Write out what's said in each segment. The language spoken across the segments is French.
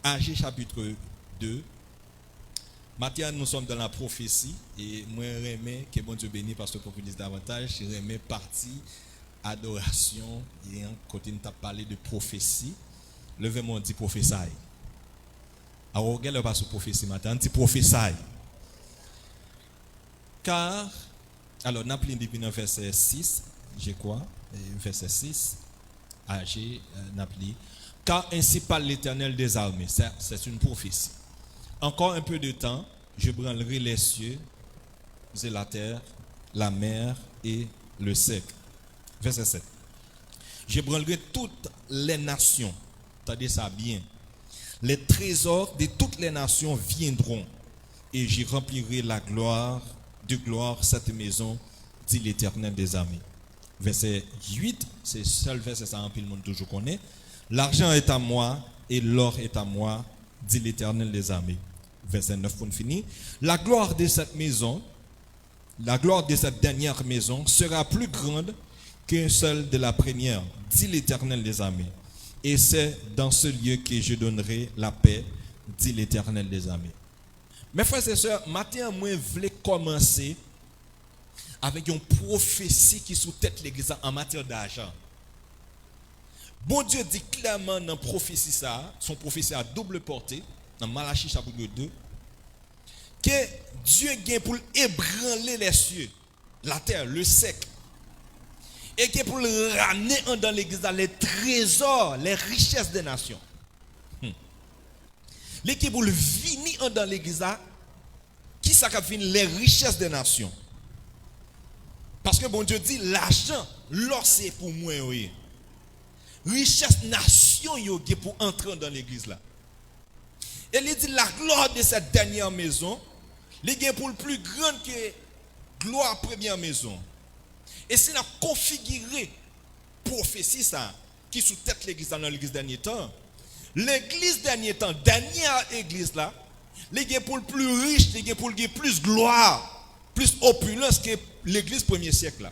Agé chapitre 2. Maintenant, nous sommes dans la prophétie et moi, j'aime que bon Dieu bénisse parce que pour vous dire davantage, j'aime partie adoration et quand on t'a parlé de prophétie, levez-moi, on dit prophétie. Alors, regardez pas sur prophétie matin, on dit prophétie. Car, alors, nous appelons depuis le verset 6, je crois, verset 6, Agé, nous car ainsi parle l'Éternel des armées, c'est une prophétie. Encore un peu de temps, je branlerai les cieux et la terre, la mer et le sec. Verset 7. Je branlerai toutes les nations. Attendez ça bien. Les trésors de toutes les nations viendront et j'y remplirai de gloire cette maison, dit l'Éternel des armées. Verset 8, c'est le seul verset ça le monde toujours connaît. L'argent est à moi et l'or est à moi, dit l'Éternel des armées. Verset 9 pour finir. La gloire de cette maison, la gloire de cette dernière maison sera plus grande que celle de la première, dit l'Éternel des armées. Et c'est dans ce lieu que je donnerai la paix, dit l'Éternel des armées. Mes frères et sœurs, matin, moi, je voulais commencer avec une prophétie qui sous-tête l'église en matière d'argent. Bon Dieu dit clairement dans la prophétie, son prophétie à double portée, dans Malachie chapitre 2, que Dieu vient pour ébranler les cieux, la terre, le sec, et que pour ramener dans l'église les trésors, les richesses des nations. L'équipe pour venir dans l'église, qui ça fait les richesses des nations? Parce que bon Dieu dit, l'argent, l'or c'est pour moi, oui. Richesse nation pour entrer dans l'église là. Et il dit la gloire de cette dernière maison, il est pour le plus grand que gloire première maison. Et c'est la configuré prophétie ça qui sous tête l'église dans l'église dernier temps. L'église dernier temps, dernière église là, il est pour le plus riche, il est pour le plus gloire, plus opulence que l'église premier siècle là.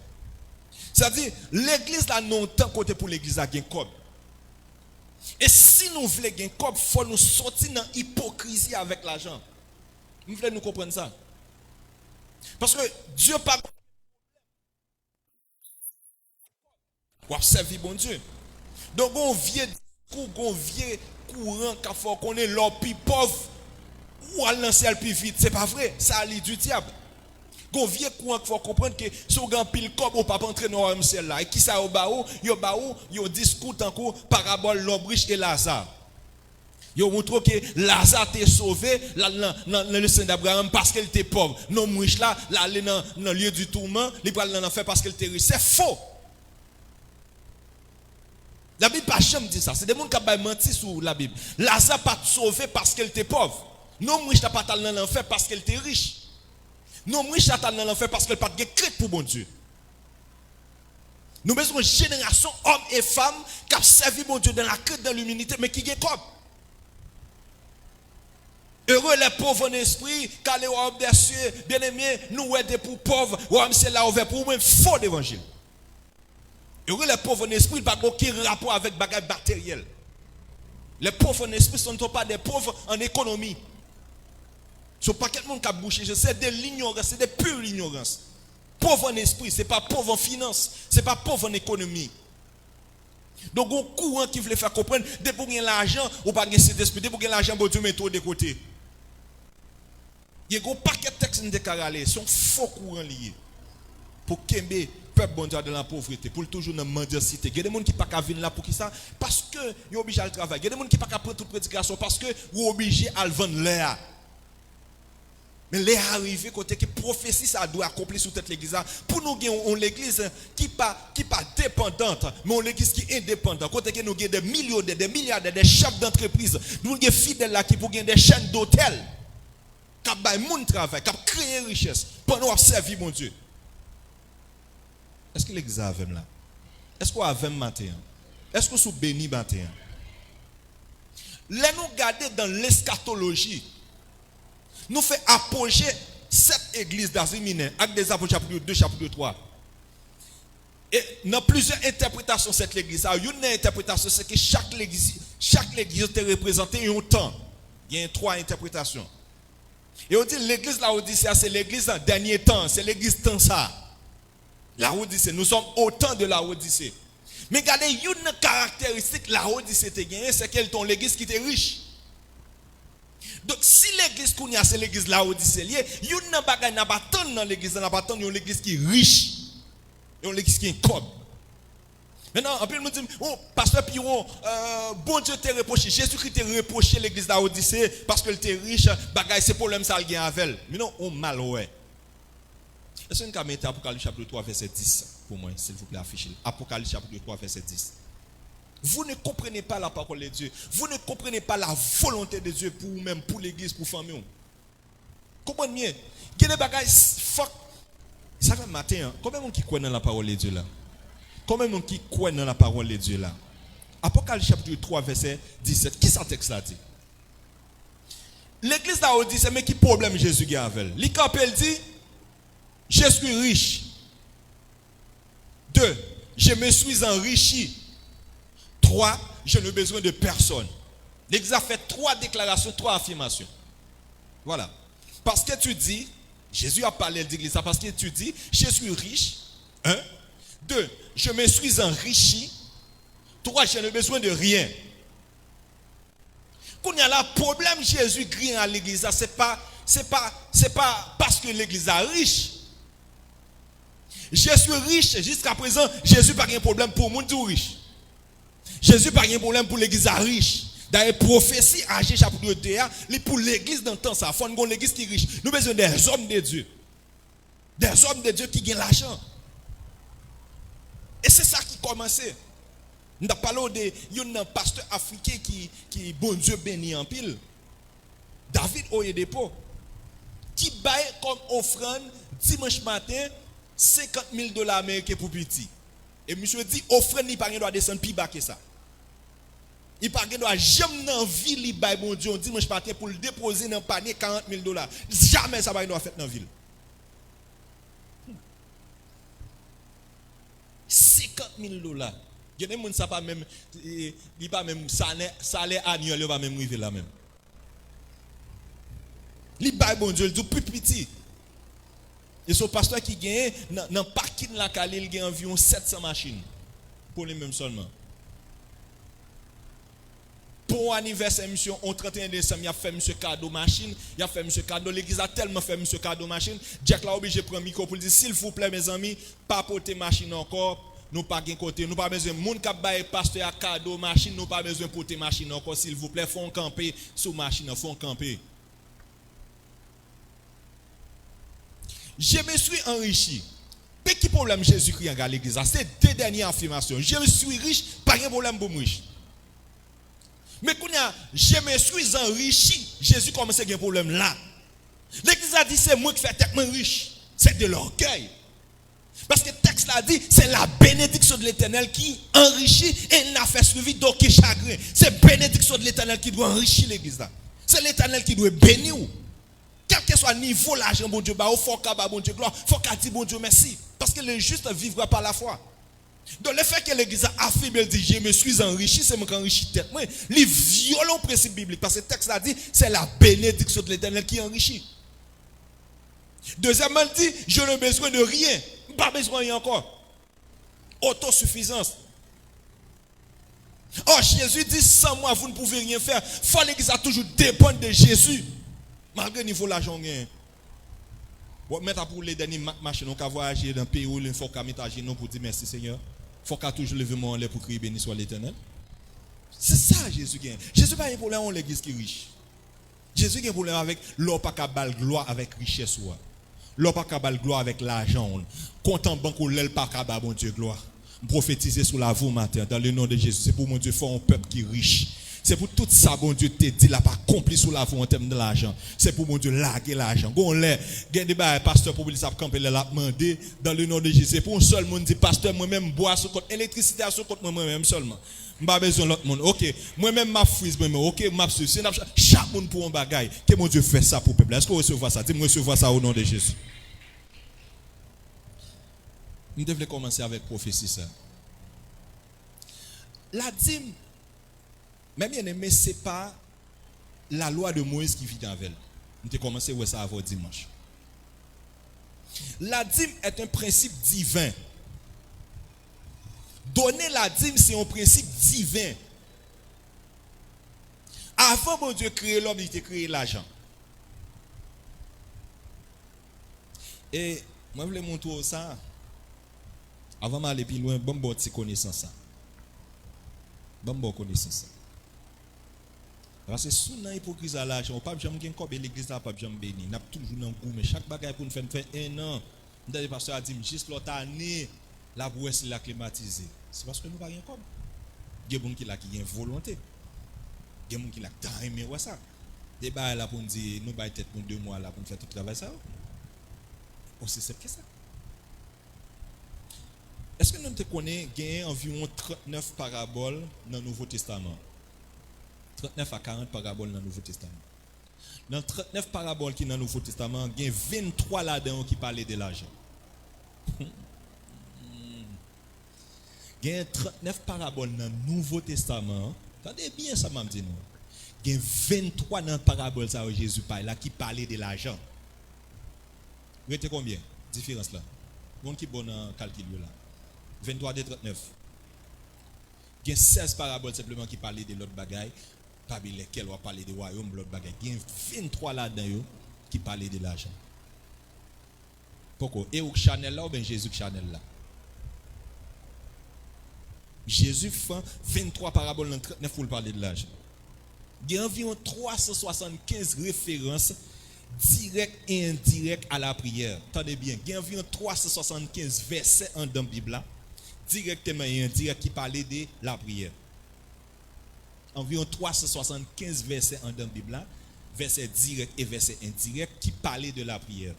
C'est-à-dire, l'église là non tant côté pour l'église à gain cob. Et si nous voulons gain cob, il faut nous sortir dans l'hypocrisie avec l'argent. Nous voulons nous comprendre ça. Parce que Dieu pas pour servir bon Dieu. Donc on vieux discours, on vieux courant qu'il faut qu'on ait l'or plus pauvre ou à lancer le plus vite, c'est pas vrai, ça allait du diable. Gon vieux courant qu'il faut comprendre que si on gagne pile cob ou pas entrer dans le ciel là et qui ça au baou yo discours tant que parabole l'homme riche et Lazare. Yo montre que Lazare t'est sauvé dans le sein d'Abraham parce qu'il était pauvre. Non riche là aller dans le lieu du tourment, il va dans l'enfer parce qu'il était riche. C'est faux. La Bible pas jamais dit ça, c'est des gens qui ont menti sur la Bible. Lazare pas sauvé parce qu'il était pauvre. Non riche pas dans l'enfer parce qu'il était riche. Non, moi, je dans l'enfer parce qu'elle n'a pas de crédit pour bon Dieu. Nous avons une génération, hommes et femmes, qui ont servi bon Dieu dans la crête, dans l'humilité, mais qui est comme. Heureux les pauvres en esprit, car les rois des cieux, bien aimés, nous aidons pour pauvres, royaume c'est là ouvert pour vous-même, faux d'évangile. Heureux les pauvres en esprit, pas aucun rapport avec bagages matériels. Les pauvres en esprit ne sont pas des pauvres en économie. Ce pas quelqu'un qui a bouché, c'est de l'ignorance, c'est de pure ignorance. Pauvre en esprit, ce n'est pas pauvre en finance, ce n'est pas pauvre en économie. Donc, un courant qui veut faire comprendre, dès pour gagner l'argent, ou pas gagner cet esprit, dès pour gagner l'argent, Dieu met tout de côté. Il y a un paquet de textes qui sont faux courants liés. Pour qu'il y ait peuple bon Dieu dans la pauvreté, pour toujours dans la mendicité. Il y a des gens qui ne peuvent pas venir là pour qui ça? Parce que ils sont obligés à travailler. Il y a des gens qui ne peuvent pas prendre toute prédication parce que vous êtes obligés à le vendre l'air. Mais les arrivés côté que prophétie ça doit accomplir sur toute l'église pour nous gagner l'église qui pas dépendante mais une église qui est indépendante côté que nous gagnons des millionnaires des milliardaires des chefs d'entreprise nous gagnons fidèles là qui pour gagner des chaînes d'hôtels qui bail monde travail qui créer richesse pendant servir mon Dieu. Est-ce que l'église a même là? Est-ce qu'on a 20 matin? Est-ce que vous béni matin? Là nous garder dans l'eschatologie. Nous fait apogée cette église d'Azimine avec des apôtres chapitre 2, chapitre 3. Et dans plusieurs interprétations de cette église, une interprétation c'est que Chaque église était représentée en temps. Il y a trois interprétations. Et on dit l'église Laodicée, c'est l'église en dernier temps, c'est l'église temps ça. Laodicée, nous sommes au temps de Laodicée. Mais regardez, une caractéristique Laodicée te gagné, c'est qu'elle est l'église qui était riche. Donc si l'église qu'on a c'est l'église Laodicée, il y a une bagaille n'a pas tant dans l'église, n'a pas tant une église qui est riche. Et une église qui est cob. Maintenant, on peut me dire, oh, pasteur Piron, bon Dieu t'a reproché, Jésus-Christ t'a reproché l'église d'Odyssée parce qu'elle était riche, bagaille, c'est problème ça le avec elle. Mais non, on mal, ouais. Est-ce qu'on peut mettre Apocalypse chapitre 3, verset 10 pour moi, s'il vous plaît, affichez. Apocalypse chapitre 3, verset 10. Vous ne comprenez pas la parole de Dieu. Vous ne comprenez pas la volonté de Dieu pour vous-même, pour l'église, pour la famille. Comprenez bien. Il y a des bagailles, fuck. Ça fait matin, hein? Combien de gens qui croient dans la parole de Dieu là? Combien de gens qui croient dans la parole de Dieu là? Apocalypse chapitre 3, verset 17. Qui ça texte là dit? L'église d'Odyssée, mais qui problème Jésus a avec elle? L'Icapel dit, je suis riche. 2. Je me suis enrichi. 3. Je n'ai besoin de personne. L'église a fait 3 déclarations, 3 affirmations. Voilà. Parce que tu dis, Jésus a parlé de l'église, parce que tu dis, je suis riche. 1. 2. Je me suis enrichi. 3. Je n'ai besoin de rien. Quand il y a le problème, Jésus crie à l'église, c'est pas parce que l'église est riche. Je suis riche jusqu'à présent, Jésus n'a pas de problème pour le monde tout riche. Jésus n'a pas de problème pour l'église riche. Dans les prophéties, Agé chapitre 2, pour l'église dans le temps, ça faut une l'église qui est riche. Nous avons besoin des hommes de Dieu. Des hommes de Dieu qui gagnent l'argent. Et c'est ça qui commençait. Nous avons parlé d'un pasteur africain qui bon Dieu béni en pile. David Oyedepo. Qui baille comme offrande dimanche matin $50,000 américains pour petit. Et monsieur dit, offrande n'est pas doit descendre plus bas que ça. Il pas doit jamais dans ville li bail bon Dieu dimanche matin pour le déposer dans panier $40,000. Jamais ça va doit faire dans ville. $50,000. Il y a des gens ça pas même il pas même salaire annuel il va même arriver là même. Li bail bon Dieu du plus petit. Et son pasteur qui gagne dans parking la Cali, il gagne environ 700 machines pour les mêmes seulement. Pour anniversaire monsieur on 31 décembre, il a fait monsieur cadeau machine, il a fait monsieur cadeau l'église a tellement fait monsieur cadeau machine, Jack l'a obligé de prendre micro pour dire s'il vous plaît mes amis, pas porter machine encore, nous pas gain côté, nous pas besoin monde qui bailler pasteur à cadeau machine, nous pas besoin porter machine encore s'il vous plaît, font camper sous machine, font camper. Je me suis enrichi. Mais qui problème Jésus-Christ à l'église? C'est 2 dernières affirmations. Je me suis riche, pas de problème pour moi. Mais quand je me suis enrichi, Jésus commence à avoir un problème là. L'église a dit c'est moi qui fais tellement riche. C'est de l'orgueil. Parce que le texte l'a dit, c'est la bénédiction de l'Éternel qui enrichit et il n'a fait suivi d'aucun chagrin. C'est la bénédiction de l'Éternel qui doit enrichir l'église là. C'est l'Éternel qui doit bénir. Quel que soit le niveau l'argent, bon Dieu, il faut qu'il bon Dieu gloire, il faut qu'il dise bon Dieu merci. Parce que le juste vivra par la foi. Donc le fait que l'église a affirmé, elle dit je me suis enrichi, c'est moi qui enrichi tête. Moi, les violents principes bibliques, parce que le texte a dit, c'est la bénédiction de l'Éternel qui enrichit. Deuxièmement, il dit, je n'ai besoin de rien, pas besoin de rien encore. Autosuffisance. Oh, Jésus dit, sans moi, vous ne pouvez rien faire. Faut l'église a toujours dépendre de Jésus. Malgré le niveau de l'argent, maintenant pour les derniers machines, on va voyager dans un pays où il faut qu'on mette à genoux pour dire merci Seigneur. Il faut qu'on toujours lever mon lait pour crier béni soit l'Éternel. C'est ça Jésus gagne. Jésus n'a pas un problème avec l'église qui est riche. Jésus a un problème avec l'or pas qu'à gloire avec richesse. L'or pas qu'à gloire avec l'argent. Content banque ou l'aile pas qu'à bon Dieu gloire. Prophétiser sur la vous matin dans le nom de Jésus. C'est pour mon Dieu faire un peuple qui est riche. C'est pour tout ça, bon Dieu te dit, là, pas accompli sous la voie en termes de l'argent. C'est pour mon Dieu larguer l'argent. Gon lè, gen des pasteur pour ça camper l'a demandé dans le nom de Jésus. C'est pour un seul monde dit pasteur moi-même bois sur compte électricité sur compte moi-même seulement. M'pas besoin l'autre monde. OK, moi-même m'a frise moi-même. OK, m'a ceci chaque monde pour un bagaille. Que mon Dieu fait ça pour peuple. Est-ce que vous recevez ça? Dis-moi recevoir ça au nom de Jésus. Nous devons commencer avec prophétie ça. La dîme Mais bien aimé, ce n'est pas la loi de Moïse qui vit avec elle. On a commencé à ça avant dimanche. La dîme est un principe divin. Donner la dîme, c'est un principe divin. Avant bon Dieu créer l'homme, il a créé l'argent. Et moi, je voulais montrer ça. Avant d'aller plus loin, bon, bon, tu connaissance ça. Bon, connaissance ça. Parce que sous l'hypocrisie à l'argent, on ne peut pas jamais gagner l'église, on ne peut pas jamais bénir. On a toujours dans le goût, mais chaque bagaille pour nous faire un an. Le pasteur a dit, juste l'autre année, la brousse l'a climatisé. C'est parce que nous n'avons pas comme. Il y a des gens qui ont une volonté. Il y a des gens qui ont aimé ça. Des gens là pour nous dire, nous avons tête pour 2 mois là pour nous faire tout le travail. Ça. Aussi simple que ça. Est-ce que nous connaissons qu'il y a environ 39 paraboles dans le Nouveau Testament? 39 à 40 paraboles dans le Nouveau Testament. Dans 39 paraboles qui sont dans le Nouveau Testament, il y a 23 là-dedans qui parlent de l'argent. Il y a 39 paraboles dans le Nouveau Testament. Attendez bien ça, m'a dit nous. Il y a 23 dans les paraboles ça où Jésus parle là qui parlaient de l'argent. Vous voyez combien? Différence là. Bon qui bon en calcul là. 23 de 39. Il y a 16 paraboles simplement qui parlaient de l'autre bagaille. Parmi lesquels on va parler de royaume, l'autre bagaille. Il y a 23 là-dedans qui parlaient de l'argent. Pourquoi? Et au Chanel là ou bien Jésus Chanel là? Jésus fait 23 paraboles dans 39 pour parler de l'argent. Il y a environ 375 références directes et indirectes à la prière. Attendez bien, il y a environ 375 versets en dans la Bible, directement et indirect qui parlaient de la prière. Environ 375 versets en dans la Bible, versets directs et versets indirects qui parlaient de la prière.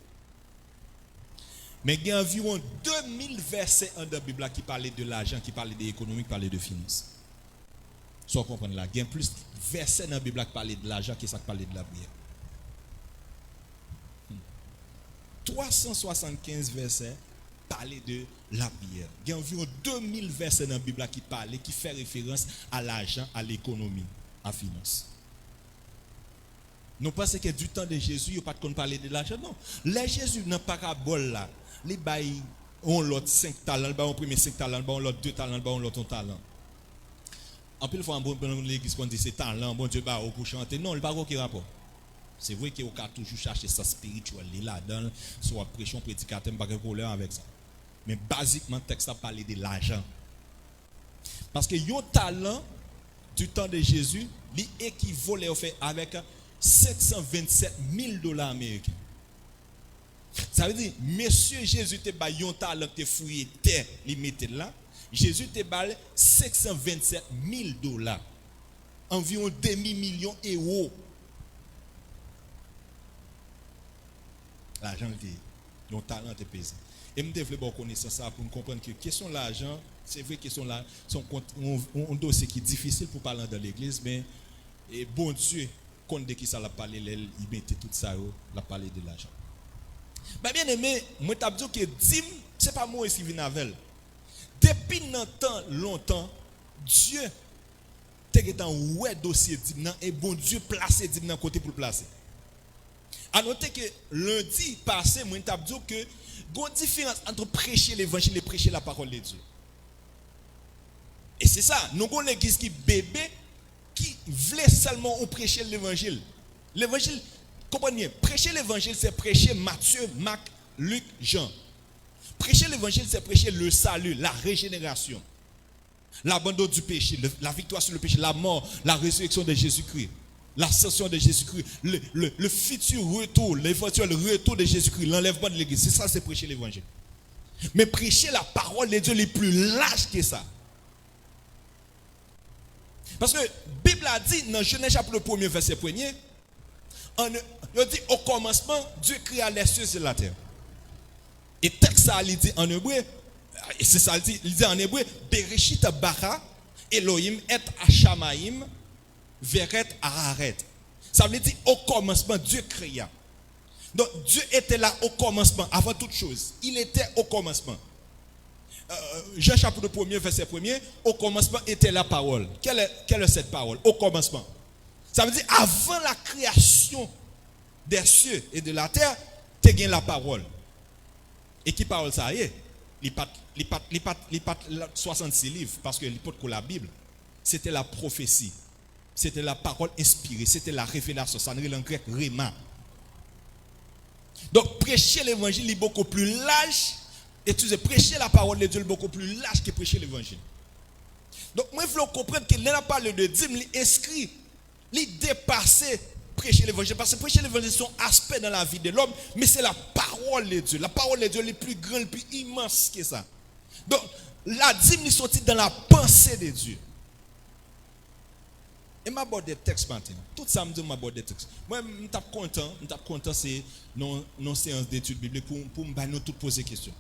Mais il y a environ 2000 versets dans la Bible qui parlaient de l'argent, qui parlaient de l'économie, qui parlaient de finances. Soit comprendre là, il y a plus de versets dans la Bible qui parlaient de l'argent que ça qui parlait de la prière. 375 versets parlaient de la prière. Il y a environ 2000 versets dans la Bible qui parlaient, qui font référence à l'argent, à l'économie, à la finance. Nous pensons que du temps de Jésus, il n'y a pas de parler de l'argent. Non. Les Jésus, dans la parabole là, les bails ont l'autre 5 talents, on premier 5 talents, on l'autre 2 talents, on l'autre 1 talent. En plus, il faut un l'église qu'on dit c'est talent, bon Dieu, pour chanter. Non, il n'y a pas aucun rapport. C'est vrai qu'on a toujours cherché ça spirituel là-dedans, soit prêchant, prédicateur, pas de problème avec ça. Mais basiquement, le texte a parlé de l'argent. Parce que un talent du temps de Jésus, il équivalait avec 727 000 dollars américains. Ça veut dire, monsieur Jésus te ba yon talent te fouillé terre, il mettait là. Jésus te ba 727 000 dollars. Environ demi-million d'euros. L'argent était, yon talent te pesé. Et je voulais connaître ça pour comprendre que question de l'argent, c'est vrai que question là, son un dossier qui est difficile pour parler dans l'église, mais et bon Dieu, quand de qui ça l'a parlé, il mettait tout ça, l'a parlé de l'argent. Mais bien aimé, moi t'ai dit que dîme, c'est pas moi qui vient avec. Depuis longtemps, Dieu t'es dans ouais dossier dîme et bon Dieu placé dîme dans côté pour le placer. À noter que lundi passé, moi t'ai dit que il y a une différence entre prêcher l'évangile et prêcher la parole de Dieu. Et c'est ça, nous avons l'église qui bébé qui voulait seulement prêcher l'évangile. L'évangile, comprenez, prêcher l'évangile, c'est prêcher Matthieu, Marc, Luc, Jean. Prêcher l'évangile, c'est prêcher le salut, la régénération, l'abandon du péché, la victoire sur le péché, la mort, la résurrection de Jésus-Christ, l'ascension de Jésus-Christ, le futur retour, l'éventuel retour de Jésus-Christ, l'enlèvement de l'église. C'est ça, c'est prêcher l'évangile. Mais prêcher la parole de Dieu est plus large que ça. Parce que la Bible a dit dans Genèse chapitre 1er verset 1er, il dit au commencement, Dieu créa les cieux et la terre. Et texte ça il dit en hébreu, et c'est ça il dit en hébreu, Bereshit bara Elohim et Hashamaim veret araret. Ça veut dire au commencement Dieu créa. Donc Dieu était là au commencement avant toute chose. Il était au commencement. Jean chapitre 1er, verset 1er, au commencement était la parole. Quelle est cette parole? Au commencement. Ça veut dire, avant la création des cieux et de la terre, tu as la parole. Et qui parle ça? Il pas 66 livres, parce que l'hypothèse de la Bible, c'était la prophétie. C'était la parole inspirée, c'était la révélation. Ça en grec, rhéma. Donc, prêcher l'évangile est beaucoup plus large. Et tu sais, prêcher la parole de Dieu est beaucoup plus large que prêcher l'évangile. Donc, moi, il faut comprendre que là, on parle de dîme, il inscrit, il dépasse prêcher l'évangile. Parce que prêcher l'évangile, c'est un aspect dans la vie de l'homme, mais c'est la parole de Dieu. La parole de Dieu est plus grande, plus immense que ça. Donc, la dîme est sortie dans la pensée de Dieu. Et ma boîte de texte matin. Tout ça me dit ma boîte de texte. Moi, je suis content, c'est nos séances d'études bibliques pour me tout poser questions.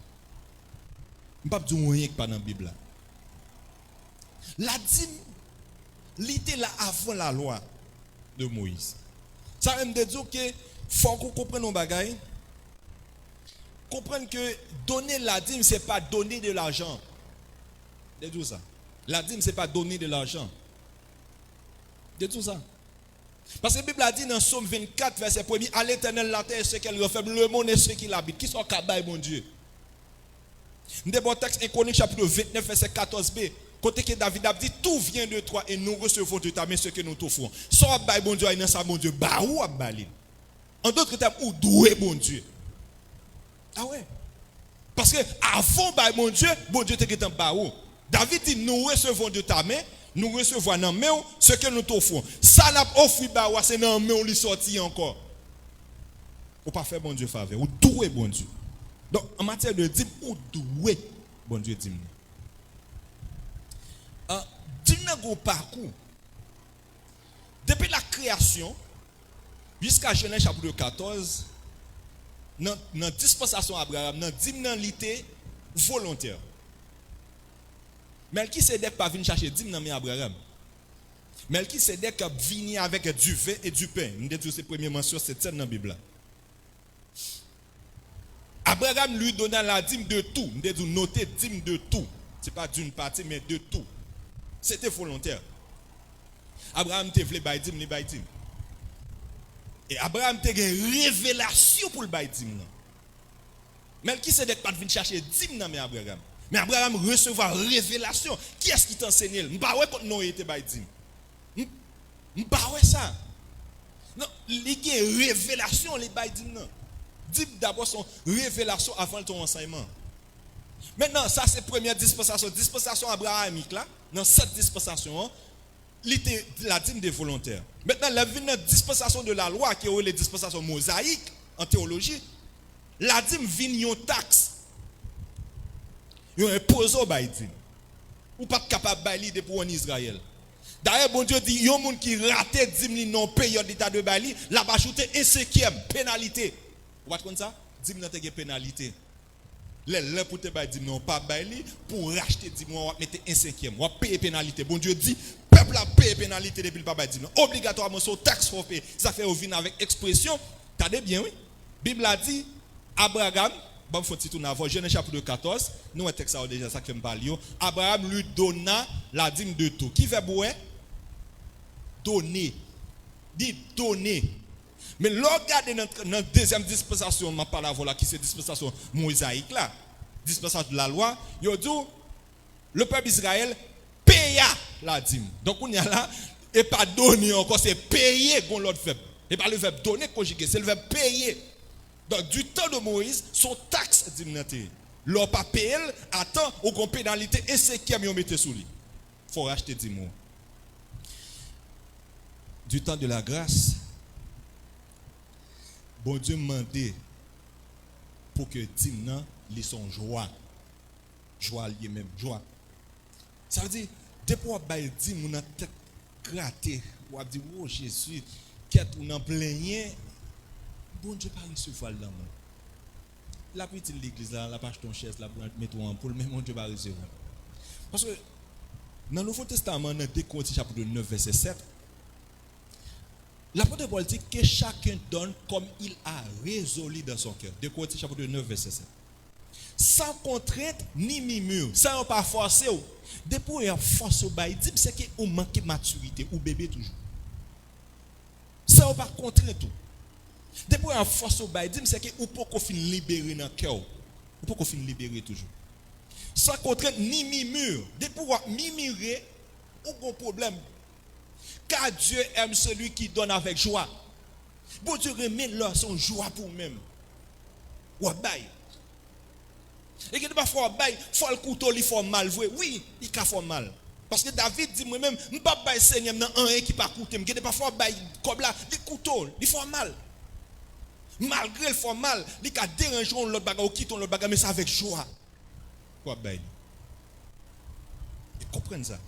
Je ne peux pas dire rien que pas dans la Bible. La dîme, l'était là avant la loi de Moïse. Ça veut dire que faut qu'on comprenne nos bagailles. Comprendre que donner la dîme, ce n'est pas donner de l'argent. C'est tout ça. La dîme, ce n'est pas donner de l'argent. De tout ça. Parce que la Bible a dit dans Somme 24, verset 1er, à l'Éternel la terre, ce qu'elle refait, le monde et ceux qui l'habitent. Qui sont cabaye, mon Dieu? Nous avons un texte inconnu, chapitre 29, verset 14b. Côté que David a dit, tout vient de toi et nous recevons de ta main ce que nous t'offrons. Soit bail, bon Dieu, et non ça, bon Dieu, bah ou à balin. En d'autres termes, ou doué, bon Dieu. Ah ouais. Parce que avant bail, bon Dieu te en bah ou. David dit, nous recevons de ta main. Nous recevons dans main ce que nous t'offrons. Ça n'a pas offert, c'est dans main on lui sorti encore. Ou pas faire bon Dieu faveur, ou doué bon Dieu. Donc en matière de dîme, ou doué bon Dieu dîme. Dîme dans parcours. Depuis la création jusqu'à Genèse chapitre 14, dans la dispensation Abraham, dans dîme dans l'été volontaire. Melchisedec pas venu chercher dîme dans Abraham. Melchisedec a venu avec du vin et du pain. Nous disons ces premières mentions, c'est dans la Bible. Abraham lui donna la dîme de tout. Nous disons noter dîme de tout. Ce n'est pas d'une partie, mais de tout. C'était volontaire. Abraham te voulait bailler dîme, il baille dîme. Et Abraham te une révélation pour le bailler dîme. Melchisedec pas venu chercher dîme dans Abraham. Mais Abraham recevra révélation. Qui est-ce qui t'enseigne? Je ne sais pas quand Noé était bâti. Je ne sais pas ça. Non, il y a une révélation, les bâtis. Dis d'abord son révélation avant ton enseignement. Maintenant, ça c'est la première dispensation. Dispensation abrahamique là. Dans cette dispensation, l'était la dîme des volontaires. Maintenant, la dispensation de la loi, qui est les dispensations mosaïques en théologie, la dîme vient une taxe. Ils ont imposé au Baïdim. Ou pas capable de bailler pour en Israël. D'ailleurs, bon Dieu dit, il y a un monde qui raté 10 000 non payé d'état de Bali, là va ajouter un cinquième pénalité. Vous voyez comme ça? 10 000 non pénalité. Les pour te bailler non pas bailler pour racheter 10 000 on va mettre un cinquième. On va payer pénalité. Bon Dieu dit, peuple a payé pénalité depuis le pas bailler. Obligatoirement son taxe faut payer. Ça fait venir avec expression. T'as bien oui. Bible a dit Abraham bon, faut tout n'avoir. Genèse chapitre 14, nous un texte déjà ça que me parle. Abraham lui donna la dîme de tout. Qui fait boire? Donner. Dit donner. Mais regardez notre deuxième dispensation, ma parole voilà qui c'est dispensation mosaïque là. Dispensation de la loi, il dit le peuple d'Israël paya la dîme. Donc on y a là et pas donner encore, c'est payer qu'on l'autre verbe. Et pas le verbe donner conjugué, c'est le verbe payer. Donc, du temps de Moïse, son taxe d'immunité. L'on pas payé, attend, ou qu'on pénalité, et c'est qui a mis au mettre sous lui. Il faut racheter 10 mots. Du temps de la grâce, bon Dieu m'a demandé pour que Dimna ait son joie. Joie lié même, joie. Ça veut dire, depuis qu'on a dit, on a tête grattée, on a dit, oh Jésus, qu'est-ce qu'on a plaigné? Bon Dieu pas recevoir là. La petite l'église là, la page ton chaise là pour mettre en poule, mais mon Dieu pas recevoir. Parce que dans le Nouveau Testament, dans 2 Corinthiens chapitre 9 verset 7, l'apôtre Paul dit que chacun donne comme il a résolu dans son cœur. 2 Corinthiens chapitre 9 verset 7. sans contrainte ni murmure, sans pas forcer. Depuis qu'on force au bail, dit c'est que on manque de maturité ou bébé toujours. Sans pas contrainte tout. Depuis qu'on force au bail, dit c'est que ou pas qu'on fin libérer dans cœur, ou pas qu'on fin libérer toujours. Sans contrainte ni murmure, depuis qu'on murmurer, aucun problème. Car Dieu aime celui qui donne avec joie. Bon Dieu remet leur son joie pour même. Ou bail. Et que parfois bail, faut le couteau, il faut mal jouer. Oui, il faut faire mal. Parce que David dit moi-même, je ne peux pas Seigneur dans un qui pas coûter. Mais parfois bail comme là, les couteaux, il faut mal. Malgré le faut mal, il a dérangé l'autre bagarre ou quitter l'autre bagarre mais c'est avec joie. Quoi bail. Et comprenez ça.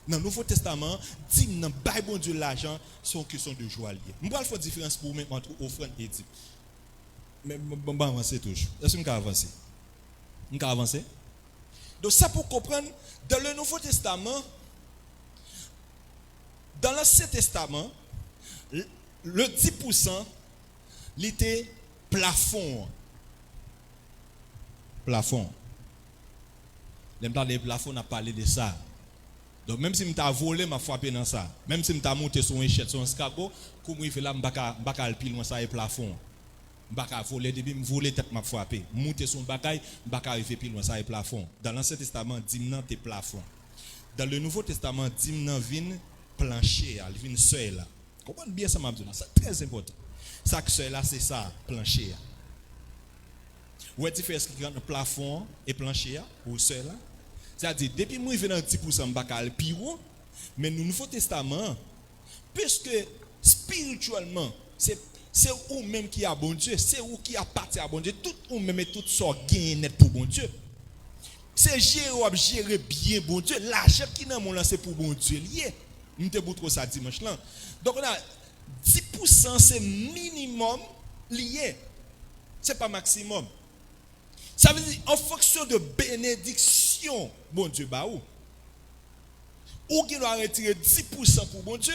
Dans le Nouveau Testament, dit dans le Bible bon Dieu l'argent, c'est une question de joie liée. Je vais faire une différence pour moi entre offrande et dîme. Mais je vais avancer toujours. Est-ce que je peux avancer? Je peux avancer? Donc ça pour comprendre, dans le Nouveau Testament, dans l'Ancien Testament, le 10%, il était plafond. Plafond. Les plafonds, on a parlé de ça. Donc même si je t'ai volé, je frappé dans ça. Même si je t'ai monté sur une échelle, sur un escargot, comme je fais là, je ne vais pas pile loin ça et plafond. Je ne vais pas voler, depuis je voler tête m'a frappé. Monter sur un bagaille, je ne vais pas arriver pile loin ça et plafond. Dans l'Ancien Testament, dimnan te plafond. Dans le Nouveau Testament, dimnan vin plancher, il vient seuil là. Comprenez bien ça m'a dit, c'est très important. Ça que seuil là c'est ça, plancher. Où est-ce que tu fais entre plafond et plancher ou seuil là? C'est-à-dire, depuis que je vais dans 10%, je vais plus haut, mais dans le Nouveau Testament, puisque spirituellement, c'est vous même qui a bon Dieu, c'est vous qui a parti à bon Dieu, tout vous même et tout ça gagne net pour bon Dieu. C'est gérer bien bon Dieu, l'argent qui dans mon là c'est pour bon Dieu lié. Nous te boutro ça dimanche là. Donc on a 10% c'est minimum lié. C'est pas maximum. Ça veut dire en fonction de bénédiction, bon Dieu, bah ou qui doit retirer 10% pour bon Dieu.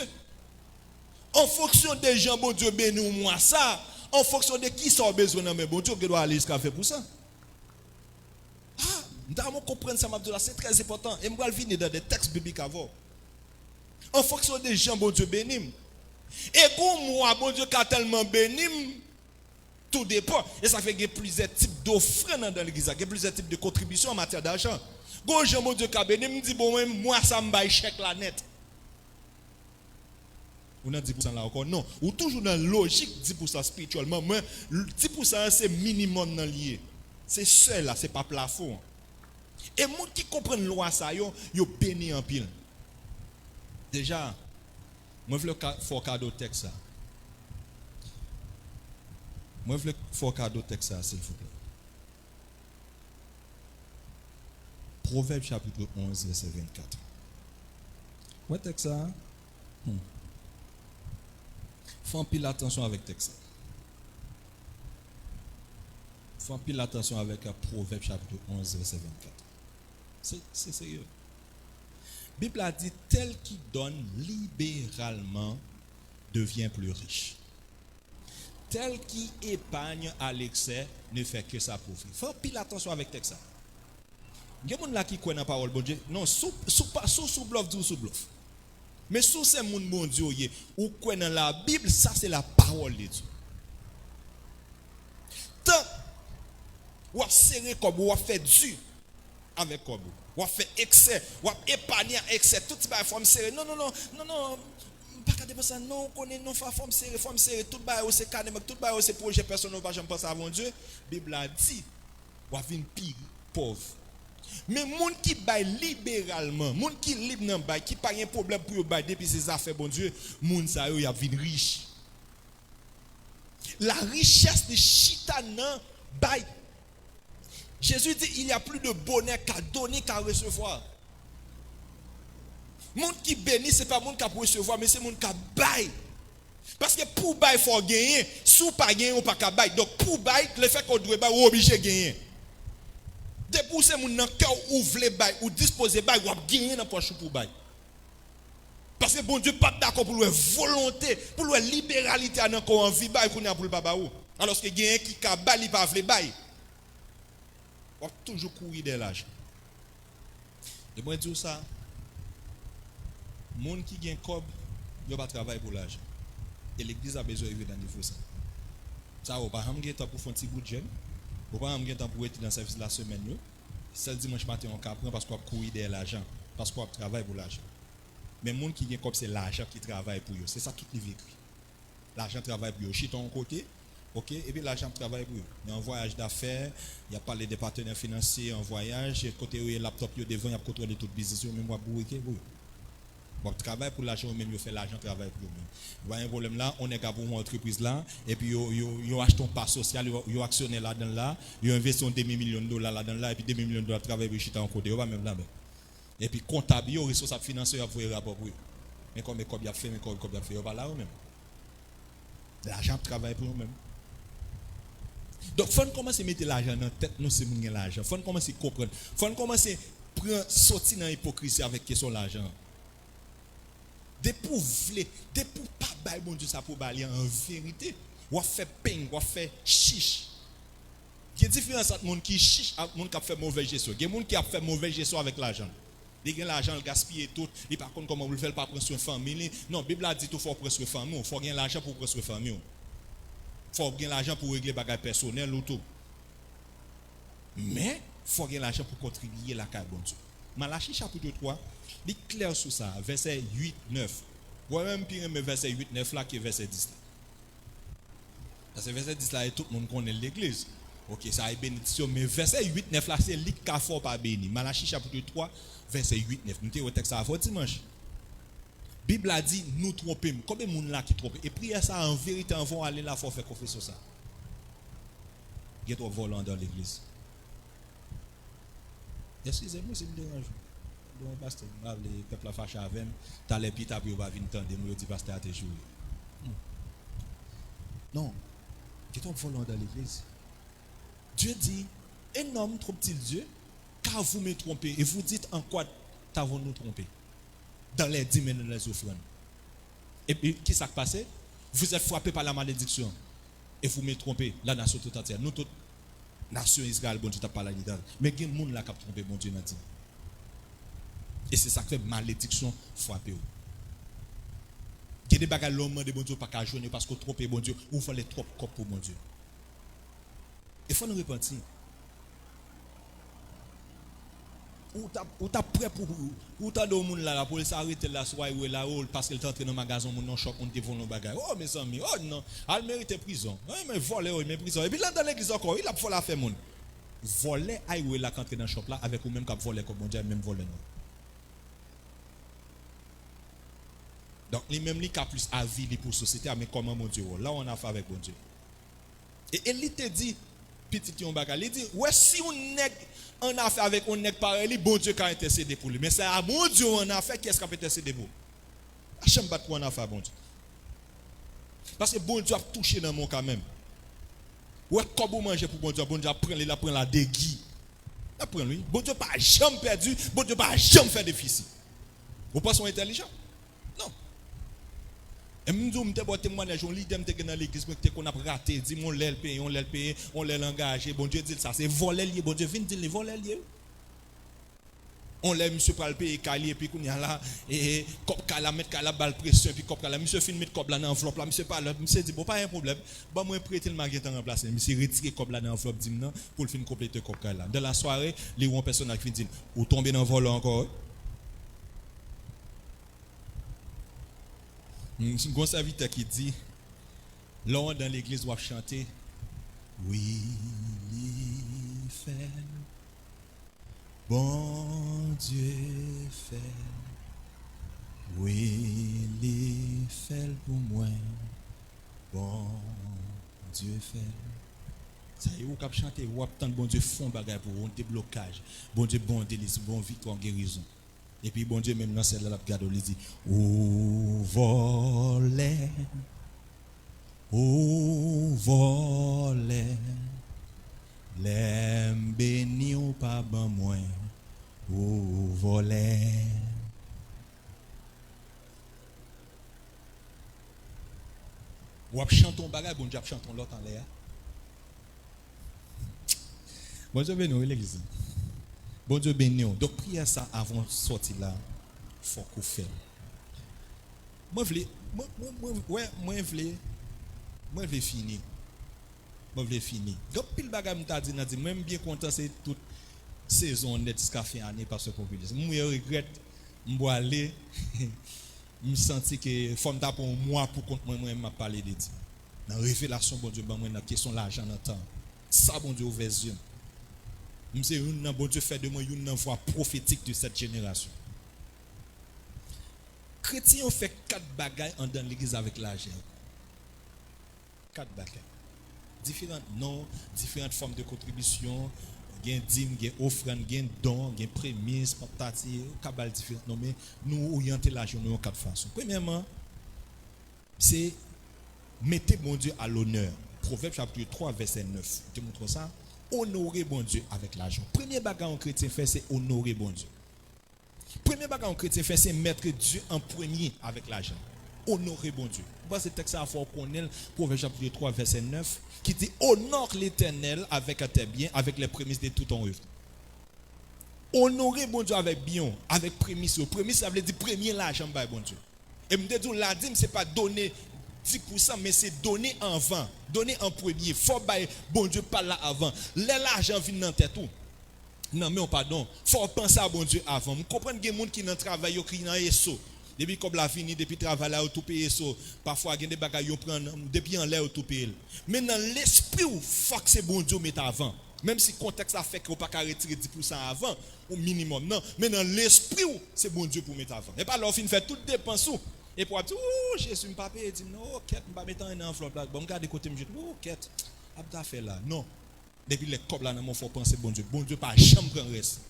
En fonction des gens, bon Dieu, bénis ou moi ça. En fonction de qui sont besoin de bon Dieu, qui doit aller jusqu'à faire pour ça. Ah, nous comprenons ça, c'est très important. Et je vais venir dans des textes bibliques avant. En fonction des gens, bon Dieu, bénis. Et pour moi, bon Dieu, qui a tellement béni, tout dépend. Et ça fait qu'il y a plusieurs types d'offrandes dans l'église. Il y a plusieurs types de contributions en matière d'argent. Quand Jean mon Dieu Kabene me dit bon moi ça me baille chèque la net. Ou dans 10% là encore non. Ou toujours dans logique 10% spirituellement. Mais 10% c'est minimum dans lié. C'est seul là, c'est pas plafond. Et moi qui comprennent loi ça yo béni en pile. Déjà moi je veux faire cadeau texte ça. Moi, je veux faire cadeau texte, s'il vous plaît. Proverbe chapitre 11, verset 24. Ouais, texte ça. Fais un pile attention avec texte. Fais un pile attention avec Proverbe chapitre 11, verset 24. C'est sérieux. La Bible a dit, tel qui donne libéralement devient plus riche. Tel qui épargne à l'excès ne fait que sa profit. Faut pile attention avec texte ça. Il y a des gens qui croient dans la parole bon Dieu. Non, sous bluff ou sous bluff. Mais sous ces gens bon Dieu ou croient dans la Bible, ça c'est la parole de Dieu. Tant ou serrer comme ou fait dur avec comme ou fait excès, ou épargner excès, tout ça forme serrer. Non. Pas de ça non connaît non forme serré tout bail c'est canem tout bail c'est projet personnel pas jamais penser avant Dieu Bible a dit va venir pire pauvre mais monde qui bail libéralement monde qui libre nan bail qui pas un problème pour bail depuis ses affaires bon Dieu monde ça yo y a venir riche la richesse de chitanan bail Jésus dit il y a plus de bonheur qu'à donner qu'à recevoir. Monde qui bénit, ce n'est pas monde qui a pour recevoir, mais c'est monde qui a bail. Parce que pour bail, il faut gagner. Si vous pas gagner, on pas qu'à bail. Donc pour bail, le fait qu'on doit bail, on est obligé de gagner. Depuis c'est mon cœur ouvre les bail ou disposer bail, on va gagner dans poche pour bail. Parce que bon Dieu pas d'accord pour leur volonté, pour leur libéralité dans qu'on envie bail qu'on a pour le baba ou. Alors que gagner qui ka bail, il pas vle bail. On toujours courir de l'argent. Et moi, je dis ça, les gens qui gagnent cob, ils ne travaillent pas pour l'argent. Et l'église a besoin de niveau ça. Ça, on ne peut pas temps pour faire un petit bout de jeûne. On ne peut pas temps pour être dans le service de la semaine. Seul dimanche matin, on prend parce qu'on courir de l'argent. Parce qu'on travaille pour l'argent. Mais les gens qui gagnent cob, c'est l'argent qui travaille pour eux. C'est ça tout le vécu. L'argent travaille pour eux. Chit ton côté. Ok, et puis l'argent travaille pour eux. Il y a un voyage d'affaires, il y a parlé des partenaires financiers, un voyage, côté où il y a laptop, il y a devant, il y a contrôlé tout le business, même moi pour eux. Bon, travail pour l'argent, même il fait l'argent, travail pour eux. Il y a un problème là, on est qu'à pour une entreprise là, et puis ils achètent un part social, ils actionné là-dedans là, ils investissent un demi-million de dollars là-dedans là, et puis demi-million de dollars travaillent pour chita en côté, ils va même là. Et puis comptable, ils ont responsable financier, ils ont fait rapport pour eux. Mais comme il a fait, mais comme il a fait, ils va là eux-mêmes. L'argent travaille pour eux-mêmes. Donc, il faut commencer à mettre l'argent dans la tête, nous, c'est l'argent. Il faut commencer à comprendre. Il faut commencer à prendre, sortir dans l'hypocrisie avec question de l'argent. Des pour vler, des pour pas bailler, bon Dieu, ça pour bailler en vérité. Ou fait peine, ou fait chiche. Il y a une différence entre les gens qui chiche et les gens qui fait mauvaise gestion. Il y a des gens qui ont fait mauvaise gestion avec l'argent. Ils ont l'argent, ils gaspillent tout. Et par contre, comment vous le faites, pas prendre soin de famille. Non, la Bible a dit qu'il faut prendre soin de famille. Il faut gagner l'argent pour prendre soin de famille. Il faut gagner l'argent pour régler les bagages personnels ou tout. Mais, il faut gagner l'argent pour contribuer à la carte bon Dieu. Malachie chapitre 3, il est clair sur ça, verset 8, 9. Vous voyez même pire, mais verset 8, 9 là, qui est verset 10 là. Parce que verset 10 là, tout le monde connaît l'église. Ok, ça est bénédiction, mais verset 8, 9 là, c'est lui qui a fort pas béni. Malachie chapitre 3, verset 8, 9. Nous avons au texte à fort dimanche. La Bible a dit, nous trompons. Combien de monde là qui trompe? Et prier ça en vérité, on va aller là, il faut faire confession ça. Il y a trop volant dans l'église. Excusez-moi si je me dérange. Donc, pasteur, les peuples fâchés avec moi, t'as les pita puis on va venir entendre, moi dis pasteur à tes jours. Non. Il y a trop volant dans l'église. Dieu dit, un homme trompe-t-il Dieu, car vous me trompez, et vous dites en quoi t'avons-nous trompé? Dans les dîmes et dans les offrandes. Et puis, qu'est-ce qui s'est passé? Vous êtes frappés par la malédiction. Et vous me trompez, la nation tout entière. Nous, toute nation Israël, bon Dieu, t'as pas la guitare. Mais il y a des gens là qui ont trompé, bon Dieu, dit. Et c'est ça qui fait malédiction frapper. Il y a des bagages l'homme de bon Dieu pas qu'à joindre parce que tromper bon Dieu, ou faut les trop cop pour bon Dieu. Il faut nous repentir. Ou t'as prêt pour ou t'as deux monde là la police arrête la soirée ou là parce qu'elle est entré dans le magasin mon non choc on te vend nos bagages. Oh mes amis, oh non, elle mérite prison. Oui mais voler oui mais prison. Et puis là dans l'église encore, il a fait la faire monde. Voler aïe là quand entrer dans le shop là avec ou même cap voler comme bon Dieu même voler non. Donc les mêmes li ka plus avis pour société mais comment mon Dieu là on a fait avec bon Dieu. Et il te dit petit yon bagage, il dit ouais si on nèg en affaire avec on nèg pareil, bon Dieu qui a intercédé pour lui. Mais c'est à mon Dieu en affaire qui est-ce qui a intercédé pour. À chaque fois qu'on a fait bon Dieu. Parce que bon Dieu a touché dans mon cas même. Ouais comme vous mangez pour bon Dieu prend la déguis. La prend lui. Bon Dieu pas jamais perdu, bon Dieu pas jamais fait déficit. Vous pensez intelligent? Non. Et nous avons un témoignage, on lit dans l'église, qu'on a raté, dit on l'a payé, on l'a engagé. Bon Dieu dit ça, c'est voler lié. Bon Dieu vient dire les voler lié. On l'a monsieur pour le payer, et puis qu'on y a là, et cop la mettre la balle pression, puis cop la monsieur filme mettre cop là dans l'enveloppe là, monsieur pas là, monsieur dit bon pas un problème. Bon moi prêter le magasin remplacer, monsieur retirer cop là dans l'enveloppe dit non pour le fin compléter cop là. Dans la soirée, les gens personne qui dit ou tomber dans vol encore. Un serviteur qui dit, là dans l'église doit chanter, oui, il fait, bon Dieu fait, oui, il fait pour moi, bon Dieu fait. Ça y est, vous cap chanter, vous attendez bon Dieu fond bagage pour un déblocage, bon Dieu bon délice, bon victoire, guérison. Et puis bon Dieu même dans celle-là la garde il dit ou voler l'aime béni ou pas ban moins ou voler ou ap chanton bagay bon Dieu ap chanton l'autre en l'air Bon Dieu béni l'église. Bon Dieu béni. Donc prière ça avant de sortir là, faut qu'on fait. Moi je veux finir. Moi je veux finir. Donc pile bagage m'ta dit même bien content c'est toute saison net jusqu'à fin année parce que moi je regrette m'bois aller me sentir que faut me pour moi pour compte moi m'a parler de Dieu. Dans révélation bon Dieu ba moi dans question l'argent dans temps. Ça bon Dieu ouvert les yeux. C'est une bon Dieu fait de moi une voix prophétique de cette génération. Chrétiens ont fait 4 bagailles en dans l'église avec l'argent. 4 bagailles. Différentes noms, différentes formes de contribution, gain dîme, gain offrande, gain don, gain prémisse, portative, cabal différents noms mais nous orienter l'argent de 4 façons. Premièrement, c'est mettez bon Dieu à l'honneur. Proverbe chapitre 3 verset 9. Je te montre ça. Honorer bon Dieu avec l'argent. Premier bagage en chrétien fait c'est honorer bon Dieu. Premier bagage en chrétien fait c'est mettre Dieu en premier avec l'argent. Honorer bon Dieu. Parce que ce texte à faut connaître Proverbe chapitre 3 verset 9 qui dit honore l'Éternel avec tes biens, avec les prémices de tout ton œuvre. Honorer bon Dieu avec bien, avec prémices. Prémices ça veut dire premier l'argent par bon Dieu. Et me dit la dîme c'est pas donner 10%, mais c'est donner en vent, donner en premier. Faut bailler, bon Dieu parle là avant. L'argent vient dans tête tout. Non, mais pardon. Faut penser à bon Dieu avant. Vous comprenez qu'il y a des gens qui dans travail, qui dans ESO. Depuis comme la fini, depuis travail là, tout payer ESO. Parfois, il y a des bagages qui prennent, depuis en l'air, tout payer. Mais dans l'esprit, il faut que c'est bon Dieu mette avant. Même si le contexte a fait qu'on ne peut pas retirer 10% avant, au minimum. Non, mais dans l'esprit, c'est bon Dieu pour mettre avant. Et pas là, on finit faire toutes dépenses. Et pour dire, oh, Jésus, je ne vais dire, non, ok, je ne vais pas mettre un enveloppe là. Bon, je vais côté, je dis, oh, ok, je vais faire là. Non. Depuis les cobs là, il faut penser bon Dieu. Bon Dieu, pas jamais prendre reste.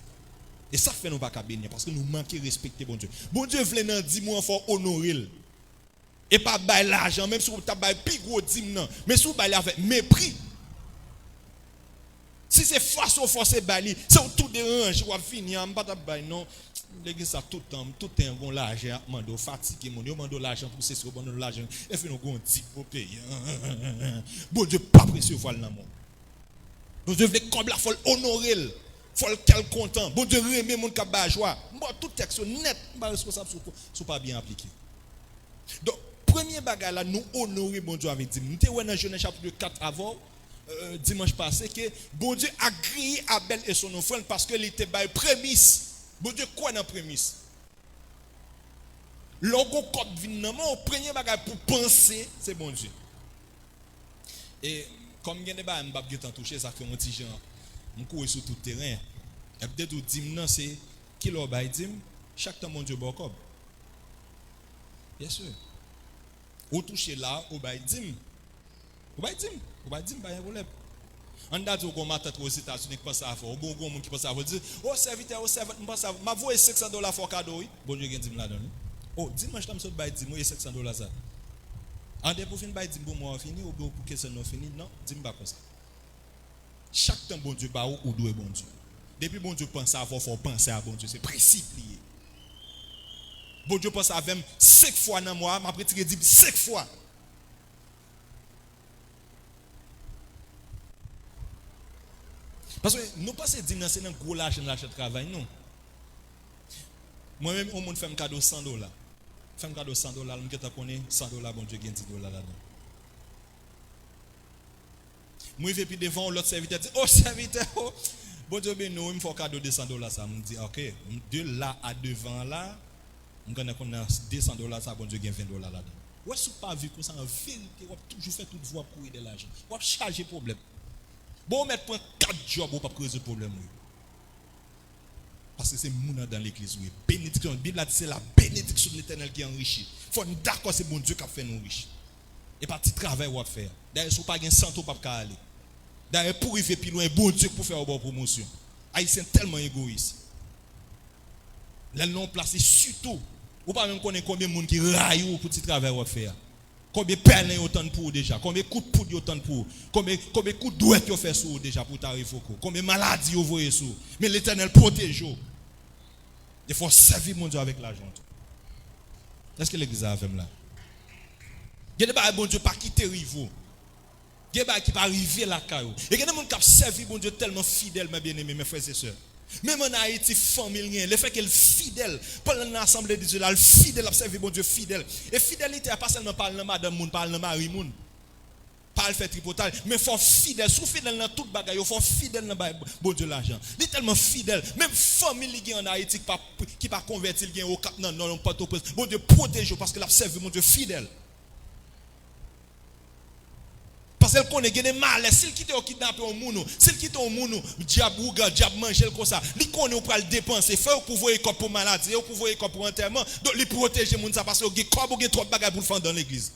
Et ça fait nous pas bénir parce que nous manquons de respecter bon Dieu. Bon Dieu voulait dans 10 mois, il faut honorer. Et pas bailler l'argent, même si vous avez plus gros 10 non. Mais si vous baillez avec mépris. Si c'est force ou force bailler, c'est tout dérange, vous finir, on ne va pas bailler, non. L'église a tout est un bon l'argent, mando fatigué, mon Dieu, mando l'argent pour c'est bon l'argent, et fait nous gon petit pour payer. Bon Dieu pas précieux voilà l'amour. Bon Dieu veut comme la folle honorer, folle quel content. Bon Dieu remet mon cap ba joie. Moi tout texte net, pas responsable sur pas bien appliqué. Donc premier bagage là nous honorer bon Dieu avec dit. Nous t'es dans Genèse chapitre 4 avant dimanche passé que bon Dieu a grillé Abel et son offrande parce que il était bail prémisse. Bon Dieu, quoi dans la prémisse? Logo code vinement, au premier bagage pour penser, c'est bon Dieu. Et comme il y a des bagages, je ne vais pas toucher, ça fait un petit genre. Je cours sur tout le terrain. Et peut-être que dim c'est qui l'a bail dim, chaque temps mon Dieu bon. Bien sûr. Ou toucher là, ou bail dim. Ou bail dim, pas un problème. On a dit qu'on m'a tête aux États-Unis qui pense à faire. Au bon monde qui pense à faire. Dire, oh serviteur, je pense à faire. Ma voix est $500 pour cadeau. Bon Dieu, il dit là-dedans. Oh, dis-moi, je t'aime ça, dis-moi, il est $500 ça. En dehors pour finir, dis-moi, moi, fini, ou pour que ça non fini. Non, dis-moi pas comme ça. Chaque temps, bon Dieu, ou doit bon Dieu. Depuis bon Dieu pense à avoir, il faut penser à bon Dieu. C'est principe lié. Bon Dieu pense à faire 5 fois dans moi, m'a retiré 5 fois. Parce que nous passons dire c'est un gros lâche dans l'achat de travail, non. Moi-même, au monde fait un cadeau $100. Fait un cadeau $100, je connais $100, bon Dieu, gagne $10 là-dedans. Moi, je vais puis devant l'autre serviteur, dit, oh serviteur, oh, bon Dieu, ben nous, il me faut un cadeau de $100. Ça me dit, ok, de là à devant là, je connais qu'on a $200, ça, bon Dieu, gagne $20 là-dedans. Ou est-ce pas vu que ça en vérité, on a toujours fait toute voie pour aider l'argent. On a chargé problème. Bon, mettre pour 4 jobs pour pas résoudre le problème. Parce que c'est mouna dans l'église. Bénédiction. La Bible a dit c'est la bénédiction de l'Éternel qui enrichit. Il faut d'accord, c'est bon Dieu qui a fait nous riches. Et pas petit travail qu'on va faire. D'ailleurs, si vous n'avez pas de santo, vous ne pouvez pas aller. D'ailleurs, pour arriver plus loin, bon Dieu pour faire une bonne promotion. Haïtiens tellement égoïstes. Là, non placé surtout. Vous ne pouvez pas même connaître combien de monde qui raille pour petit travail qu'on va faire. Combien de perles y autant pour déjà, combien de coups de poudre y autant pour, combien de coups de douette y fait sur déjà pour t'arriver, combien de maladies y voyez sur. Mais l'Éternel protège. Il faut servir mon Dieu avec l'argent. Est-ce que l'église a fait là? Il y a des bon Dieu pas quitter Rivo. Il Il y a des gens qui peuvent arriver là. Et il y a des gens qui ont servi bon Dieu tellement fidèle, mes bien-aimés, mes frères et sœurs. Même en Haïti, famille, le fait qu'elle est fidèle, pendant l'assemblée de Dieu, elle est fidèle, elle observe bon Dieu fidèle. Et fidélité, pas seulement parler de madame, moun, parler de mari, moun. Pas le fait tripotage, mais il faut fidèle. Sous fidèle dans toute bagaille, il faut fidèle dans bon Dieu l'argent. Il est tellement fidèle. Même famille qui en Haïti qui pas converti, qui au cap non pas tout. Bon Dieu protège parce qu'il a servi mon Dieu fidèle. Parce qu'elle connaît des malais. S'il quitte au kidnapper au monde, s'il quitte au monde, diable ou diable manger comme ça. Il connaît ou pas le dépenser, faire pour voir corps pour maladie, ou pour voir corps pour enterrement. Donc il protéger monde ça parce que corps ou trop bagaille pour le faire dans l'église.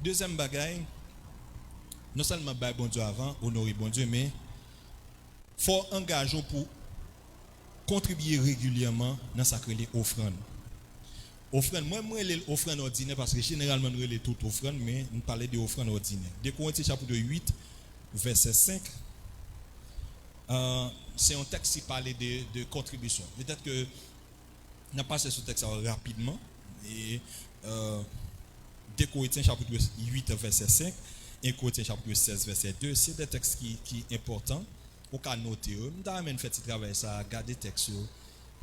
Deuxième bagaille, non seulement bail bon Dieu avant, honorer bon Dieu, mais faut engager pour contribuer régulièrement dans sa offrande. Offrande, moi les offrandes ordinaires parce que généralement nous les toutes offrandes, mais nous parlons de offrandes ordinaires. 2 Corinthiens chapitre 8, verset 5. C'est un texte qui parle de contribution. Peut-être que nous avons passé ce texte rapidement. Et 2 Corinthiens chapitre 8 verset 5 et 1 Corinthiens chapitre 16 verset 2, c'est des textes qui sont importants. Au cas noter, nous avons fait ce travail, ça, garder texte.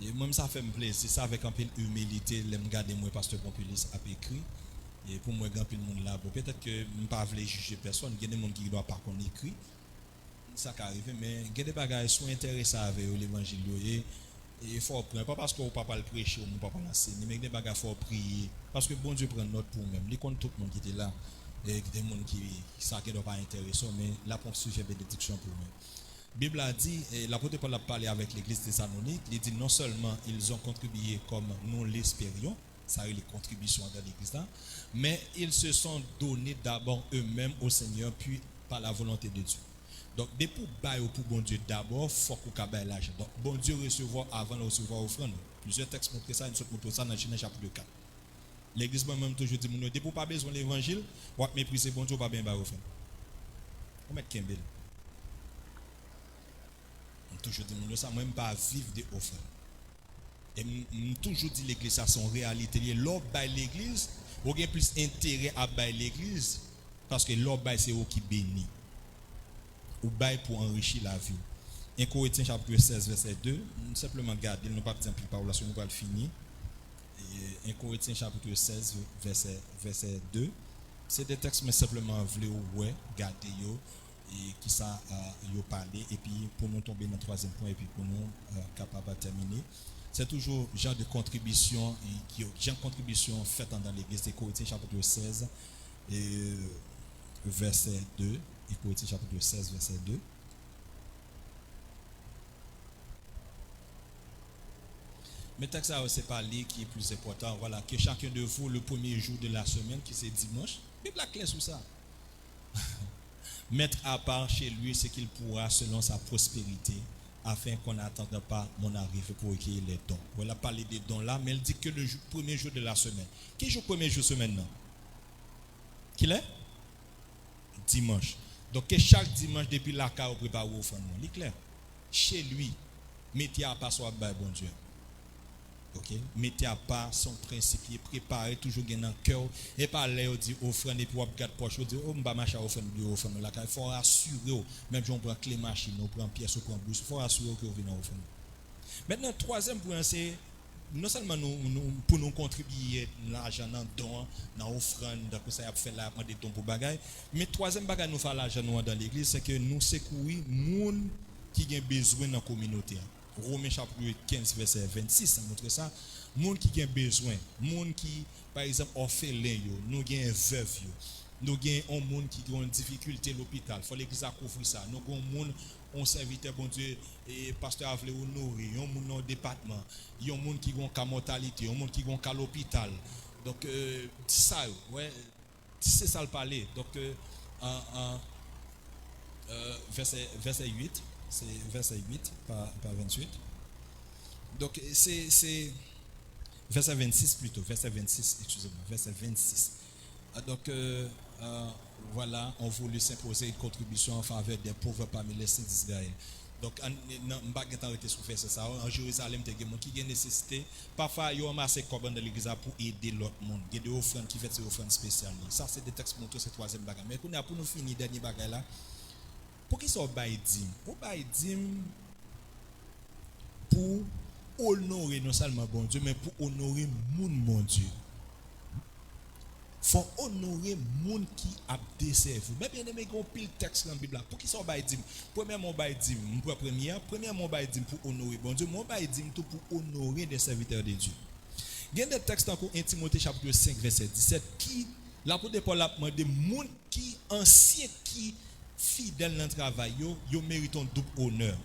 Et moi, ça fait me plaisir, ça avec un peu d'humilité, je regarde moi, pasteur Pompulis a écrit. Et pour moi, grand peu de monde là, peut-être que je ne pas juger personne, il y a des gens qui ne doivent pas qu'on écrit. Ça qui arrive, mais il y a des bagages qui sont intéressants avec l'évangile. Et il faut prendre, pas parce qu'on ne peut pas le prêcher ou on ne peut pas l'enseigner, mais il y a des bagages qu'il faut prier. Parce que bon Dieu prend note pour nous-mêmes. Il compte tout le monde qui était là. Et des gens qui ne doivent pas intéresser, mais là, pour ce sujet de bénédiction pour nous. La Bible a dit, et l'apôtre Paul a parlé avec l'église thessalonique, il dit non seulement ils ont contribué comme nous l'espérions, ça a eu les contributions dans l'église là, mais ils se sont donnés d'abord eux-mêmes au Seigneur, puis par la volonté de Dieu. Donc, dès pour bailler pour bon Dieu d'abord, il faut qu'on baille l'argent. Donc, bon Dieu recevoir avant de recevoir offrande. Plusieurs textes montrent ça, une sorte montre ça dans Genèse chapitre 4. L'église même toujours dit, dès pour pas besoin de l'évangile, on va mépriser bon Dieu, pas bien bailler offrande. On met Kembel. Toujours dit, ça même pas vivre des offrandes. Et toujours dit l'église, ça son réalité. L'or bail l'église, ou bien plus intérêt à bail l'église, parce que l'or bail c'est eux qui bénit. Ou bail pour enrichir la vie. 1 Corinthiens chapitre 16, verset 2, simplement garder, nous pas dire plus par là, nous pas le finir. 1 Corinthiens chapitre 16, verset 2, c'est des textes, mais simplement voulez ouais, garder yo. Et qui ça y parlé et puis pour nous tomber dans le troisième point et puis pour nous capable de terminer, c'est toujours genre de contribution genre de contribution faite dans l'église de Corinthiens chapitre 16 et verset 2 et Corinthiens chapitre 16 verset 2. Mais texte ça c'est parler qui est plus important, voilà, que chacun de vous le premier jour de la semaine qui c'est dimanche, Bible la clé sur ça. Mettre à part chez lui ce qu'il pourra selon sa prospérité, afin qu'on n'attende pas mon arrivée pour accueillir les dons. Voilà, parler des dons là, mais elle dit que le premier jour de la semaine. Qui joue le premier jour de la semaine? Qui est? Dimanche. Donc, que chaque dimanche, depuis la carte, on prépare au fond. Il est clair. Chez lui, mettez à part soit bon Dieu. Ok, mettez à part son principe, préparez toujours dans le cœur et pas là dit offrande et puis on regarde poche on dit oh m'ba machin offrande là il faut assurer même si on prend clé machine on prend pièce on prend bouche il faut assurer que on vient offrande. Maintenant troisième point c'est non seulement nous pour nous contribuer l'argent dans don dans offrande comme ça y a fait là des dons pour bagaille mais troisième bagaille nous faire l'argent dans l'église c'est que nous secourir monde qui ont besoin dans la communauté. Romains chapitre 15 verset 26 ça montre ça monde qui a besoin monde qui par exemple orphelin yo nous gain veuve yo nous gain un monde qui a une difficulté à l'hôpital faut l'église à couvrir ça nous gain monde on serviteur bon Dieu et pasteur a voulu honorer un monde dans département un monde qui a une mortalité un monde qui a à l'hôpital donc ça ouais c'est ça le parler donc verset 8 c'est verset 8 par 28. Donc c'est verset 26 plutôt, verset 26, excusez-moi, verset 26. Donc voilà, on voulait s'imposer une contribution en faveur des pauvres parmi les saints d'Israël. Donc, on ne pas arrêter sur faire ça. En Jérusalem, il y a des gens qui ont nécessité. Parfois, ils ont amassé comme dans l'église pour aider l'autre monde. Il y a des offrandes qui font des offrandes spéciales. Ça, c'est des textes pour nous, c'est troisième bagage. Mais pour nous finir, dernier bagage là, pour qui ça va être dit? Pour pour honorer non seulement bon Dieu, mais pour honorer mon bon Dieu. Faut honorer moun qui a desservi. Mais bien aimé, on pile texte dans la Bible. Pour qui ça va dire? Premièrement, va dire premièrement, va dire pour honorer bon Dieu, mon va dire tout pour honorer des serviteurs de Dieu. Il y a des textes encore 1 Timothée chapitre 5 verset 17 qui l'apôtre Paul a demandé moun qui ancien qui fidèle dans le travail, yo méritent double honneur.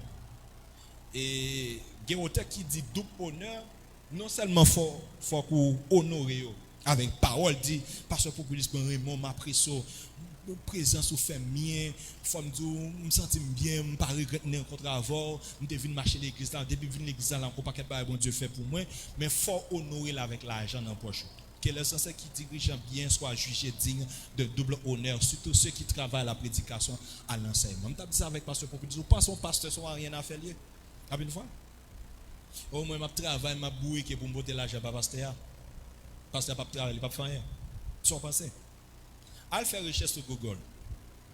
Et il y a un texte qui dit double honneur, non seulement faut qu'on honore yo avec parole dit parce que populiste Raymond m'a pris ça présence ou fait mien faut me sentir bien me pas regretter contre avant me devine marcher l'église là depuis venir l'église là encore paquet de bon Dieu fait pour moi mais faut honorer là avec l'argent dans poche que les censés qui dirigent bien soient jugés dignes de double honneur surtout ceux qui travaillent à la prédication à l'enseignement. Je dit ça avec pasteur populiste ou pas son pasteur soit rien à faire lié à une fois au moins m'a travail m'a boué qui pour me botter l'argent pas pasteur parce qu'il n'y a pas de travail, il n'y a pas de faire rien. Sont pensés. Al faire recherche sur Google.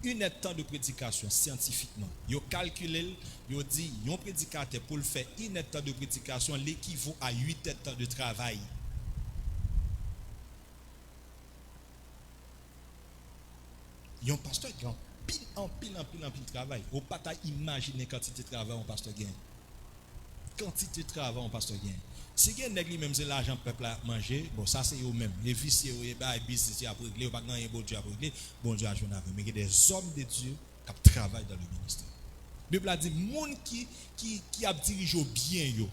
Une temps de prédication scientifiquement. Ils ont calculé, ils ont dit, un prédicateur pour le faire une temps de prédication l'équivaut à 8 temps de travail. Il y a un pasteur qui a pile de travail. On ne peut pas imaginer quantité de travail un pasteur gagne. Quantité de travail un pasteur gagne. Si vous avez même l'argent peuple à manger, bon, ça c'est eux-mêmes. Les vicieux, les business à régler, pas gagner bon Dieu à régler, bon Dieu à jouer avec. Mais il y a des hommes de Dieu qui travaillent dans le ministère. La Bible a dit, les gens qui a dirigé bien, il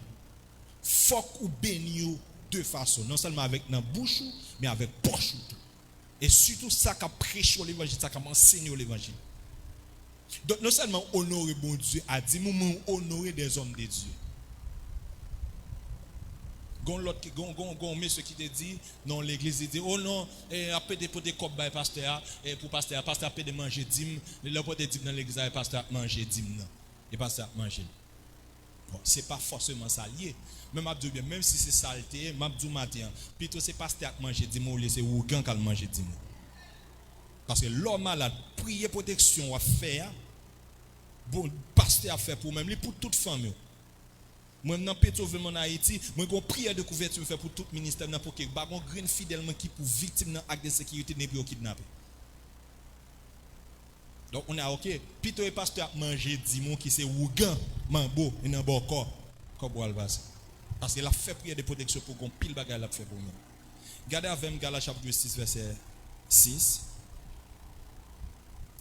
faut qu'on bénisse de façon, non seulement avec la bouche, mais avec la poche. Et surtout ça qui a prêché l'évangile, ça qui a enseigné l'évangile. Donc non seulement honorer bon Dieu, a dit, nous honorer des hommes de Dieu. Gon monsieur qui te dit non l'église dit oh non après pour des cop by pasteur et pour pasteur après de manger dîme le pote dit dans l'église pasteur manger dîme non et pasteur manger bon c'est pas forcément ça lié même abdou bien même si c'est saleté m'abdou matin plutôt c'est pasteur manger dîme ou laisser ou grand qu'à manger dîme parce que l'homme malade prier protection à faire bon pasteur a fait pour même lui pour toute famille. Moi dans Pétrovel en Haïti, moi gon prière de couverture fait pour tout ministère pour que ba gon grain fidèlement qui pour victime dans acte de sécurité n'est plus kidnappé. Donc on a OK, plutôt et pasteur manger dimon qui c'est ougan, mambo et dans bon corps comme boire passe. Parce qu'il a fait prière de protection pour gon pile bagarre l'a fait pour nous. Regardez avec Galates chapitre 6 verset 6.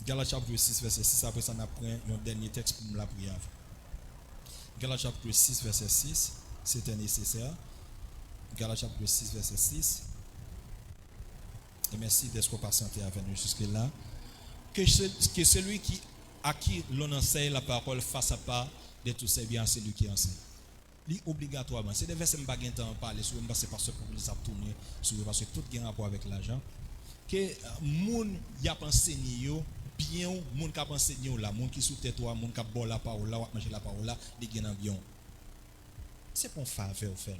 Galates chapitre 6 verset 6 après ça on apprend un dernier texte pour la prière. Galates chapitre 6 verset 6, c'était nécessaire. Galates chapitre 6 verset 6. Et merci d'être patienté avec nous jusque-là. Que celui à qui l'on enseigne la parole fasse à part de tous ses biens à celui qui enseigne. Li obligatoirement. C'est des versets que je n'ai pas parler sur parce que pour tourner sur parce que tout a un rapport avec l'argent. Que moun y a enseigné bien moun qui enseigné là moun qui sous tête toi moun qui boire la parole là manger la parole là li gen avion c'est pour faveur faire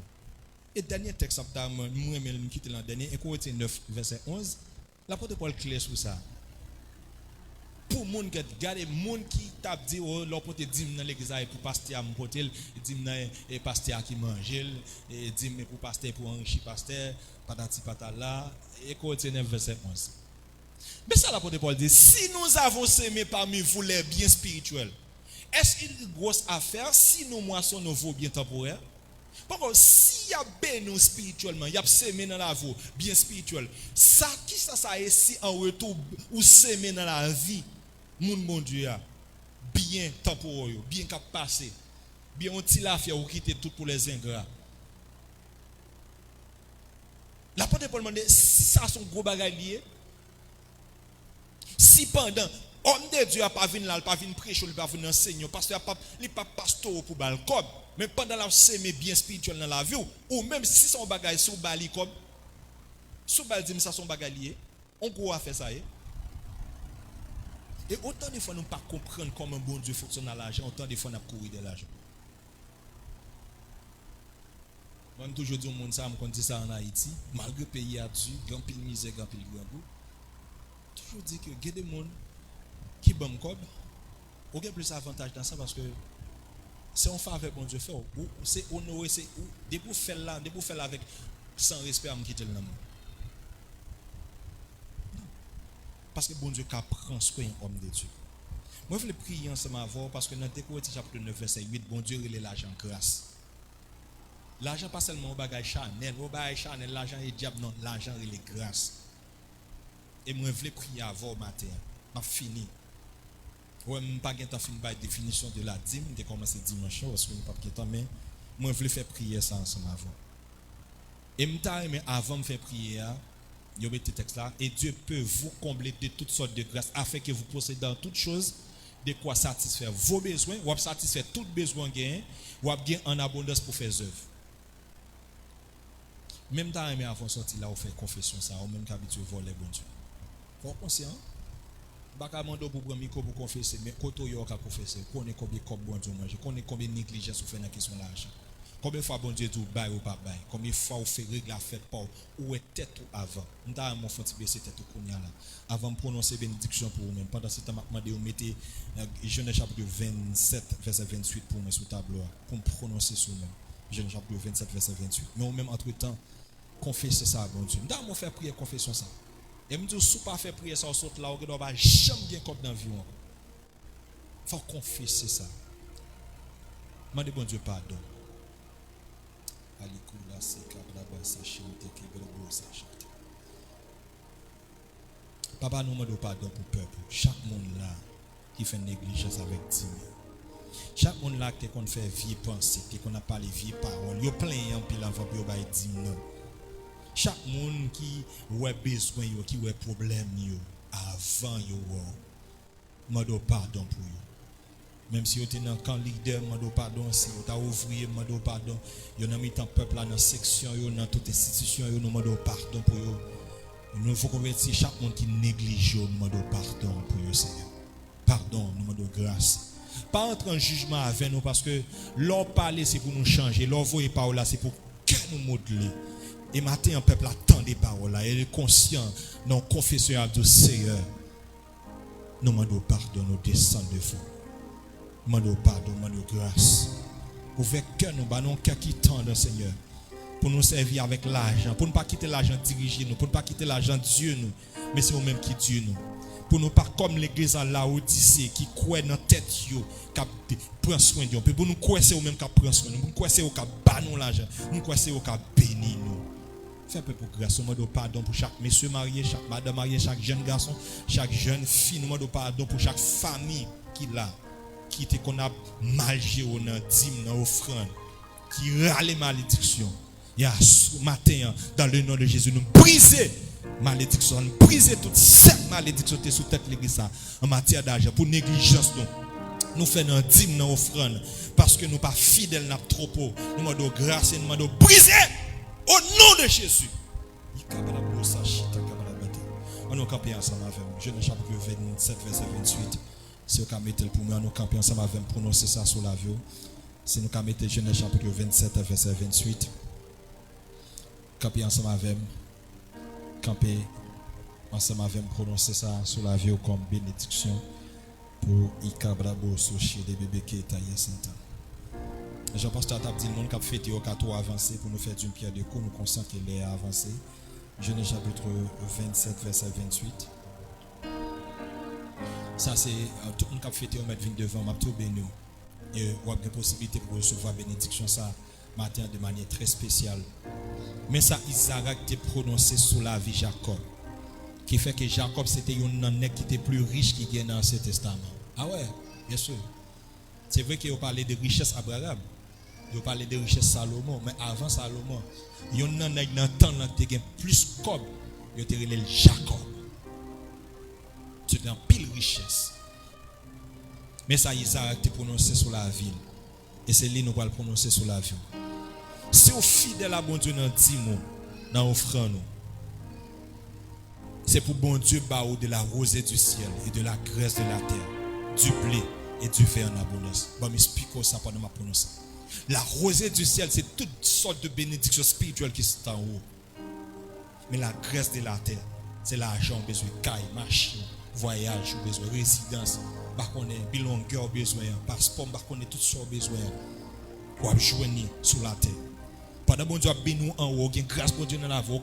et dernier texte moi me quitter l'an dernier et Corinthiens 9 verset 11 l'apôtre Paul clair sur ça pour moun qui garder moun qui t'a dit oh l'apôtre dit dans l'église pour pasteur mon potel dit et pasteur qui mange et dit mais pour pasteur pour enrichir pasteur patati patala et Corinthiens 9 verset 11. Mais ça l'apôtre Paul dit, si nous avons semé parmi vous les biens spirituels, est-ce une grosse affaire si nous moissonnons vos biens temporaires? Par contre, s'il y a béni spirituellement, il y a semé dans la vie, bien spirituel, ça, qui ça est si en retour ou semé dans la vie, mon Dieu, bien temporaire, bien qu'à passer, bien on t'y la fait ou quitter tout pour les ingrats. L'apôtre Paul demande, si ça sont gros bagages liés, si pendant homme de Dieu n'a pas venu là, pas venu prêcher, il pas venu enseigner, parce qu'il n'est pas pasteur pour balcom, mais pendant la semaine bien spirituel dans la vie, ou même si son bagage sous bali comme, sous bali dit ça son bagage lié, on peut faire ça. Et autant de fois nous ne pas comprendre comment bon Dieu fonctionne à l'argent, autant de fois nous courir de l'argent. Moi, je toujours dis au monde ça, je dis ça en Haïti, malgré le pays a dû, grand pile misère, grand pile grand goût. Toujours dis que il y a des gens qui bon cob, ou a plus avantage dans ça parce que c'est un faveur bon Dieu fait, ou c'est honoré, c'est de pour faire là, avec sans respect à me quitter le nom. Parce que bon Dieu qui prend soin un homme de Dieu. Moi je veux prier ensemble avant parce que dans Découverte chapitre 9 verset 8, bon Dieu il est l'argent grâce. L'argent pas seulement au bagage Chanel, l'argent est diable, non, l'argent il est grâce. Et moi je veux prier avant matin, m'a fini. Ouais, je pas temps fin par définition de la dîme, de commencer dimanche parce que pas temps mais moi je veux faire prier ça ensemble avant. Et mais avant de faire prier, il y a ce texte là et Dieu peut vous combler de toutes sortes de grâces afin que vous possédez dans toutes choses de quoi satisfaire vos besoins, ou satisfaire tous les besoins gagnés, ou gagner en abondance pour faire œuvre. Même temps mais avant sortir là on fait confession ça, ou même qu'habitude voler bon Dieu. Faut conscient. Baka mando pour prendre micro pour confesser, mais koto yo ka confesser, connaît combien comme bon Dieu manger, connaît combien négligence ou fait dans question l'argent. Combien de fois bon Dieu dit bail ou pas bail, combien de fois ou fait règle la fête pas ou est tête ou avant. M'ta mon font baisser tête ou konya là. Avant de prononcer bénédiction pour vous même. Pendant ce temps m'a demandé ou mettez Genèse chapitre 27 verset 28 pour moi sur tableau pour me prononcer sur même. Genèse chapitre 27 verset 28. Mais au même entre-temps confesser ça bon Dieu. M'ta mon faire prier confession ça. Et me dit, si vous ne faites pas prier ça, vous ne pouvez pas jamais bien comme dans la vie. Il faut confesser ça. Demandez bon Dieu pardon. Papa nous demande pardon pour le peuple. Chaque monde là qui fait négligence avec Dieu. Chaque monde là qui fait vie pensée, qui a parlé vie parole, il y a plein en pile avant pour bailler Dieu. Chaque monde qui a besoin, qui a problème avant demande pardon pour eux. Même si vous êtes dans le camp leader, demande pardon. Si vous êtes ouvrier, demande pardon. Vous avez mis le peuple dans la section, dans toute institution, demande pardon pour eux. Nous faut convertir chaque monde qui néglige, demande pardon pour eux, Seigneur. Pardon, demande grâce. Pas entrer en jugement avec nous parce que leur parler c'est pour nous changer, leur voix par là c'est pour que nous modeler. Et matin, un peuple attend des paroles là. Il est conscient, non confession de Seigneur. Nous demandons pardon, nous descendons de vous. Nous demandons pardon, nous demandons grâce. Ouvert cœur, nous bannons cœur qui tend, Seigneur. Pour nous servir avec l'argent. Pour ne pas quitter l'argent diriger nous. Pour ne pas quitter l'argent Dieu nous. Mais c'est nous-mêmes qui Dieu nous. Pour nous pas comme l'église à Laodicée qui croit dans la tête, qui prend soin de nous. Pour nous croire c'est nous-mêmes qui prend soin de nous. Pour nous croire c'est nous qui bannons l'argent. Pour nous croire c'est nous qui bénissons nous. Fais un peu pour grâce. Nous demandons pardon pour chaque monsieur marié, chaque madame mariée, chaque jeune garçon, chaque jeune fille. Nous demandons pardon pour chaque famille qui l'a, qui était qu'on a mal géré dans dîme, dans offrande, qui râle malédiction. Et à ce matin, dans le nom de Jésus, nous briser malédiction, nous briser toute cette malédiction qui est sous tête l'église en matière d'argent, pour négligence nous faisons un dîme dans offrande, parce que nous ne sommes pas fidèles dans trop peu. Nous demandons grâce et nous demandons briser. Au nom de Jésus. On nous camper ensemble avec nous. Genèse chapitre 27, verset 28. Si vous mettez pour moi, nous camper ensemble avec nous, prononcer ça sur la vie. Si nous mettez Genèse chapitre 27, verset 28. Camper ensemble avec nous. Camper ensemble avec nous, prononcer ça sur la vie comme bénédiction pour Ikabrabo Sochi des bébés qui est taillé Satan. Jean-Pasteur a dit le monde qui a fêté au 4 avancé pour nous faire d'une pierre de coups, nous conscients qu'il est avancé. Genèse chapitre 27, verset 28. Ça, c'est tout le monde qui a fêté au mettre devant, m'a tout béni. Et on a une possibilité pour recevoir bénédiction ça matin de manière très spéciale. Mais ça, Isaac a prononcé sur la vie de Jacob. Qui fait que Jacob, c'était un homme qui était plus riche qui est dans ce testament. Ah ouais, bien sûr. C'est vrai qu'il a parlé de richesse Abraham. Il a parlé de richesse Salomon. Mais avant Salomon, il y a un homme dans le temps qui a plus comme il a été Jacob. C'est une pile richesse. Mais ça, Isaac a prononcé sur la ville. Et c'est lui qui nous le prononcer sur la ville. Si vous fidèle à bon Dieu dans 10 mots, dans l'offrande, C'est pour bon Dieu bao de la rosée du ciel et de la graisse de la terre, du blé et du vin en abondance. Bon, m'explique ça pendant ma prononce. La rosée du ciel, c'est toutes sortes de bénédictions spirituelles qui sont en haut. Mais la graisse de la terre, c'est l'argent, besoin de caille, machine, voyage, besoin de résidence, bilongueur, besoin passeport, toutes sortes de besoins. Pour joindre sur la terre. Pendant que bon Dieu a béni nous en haut, il y a grâce pour Dieu dans la vie,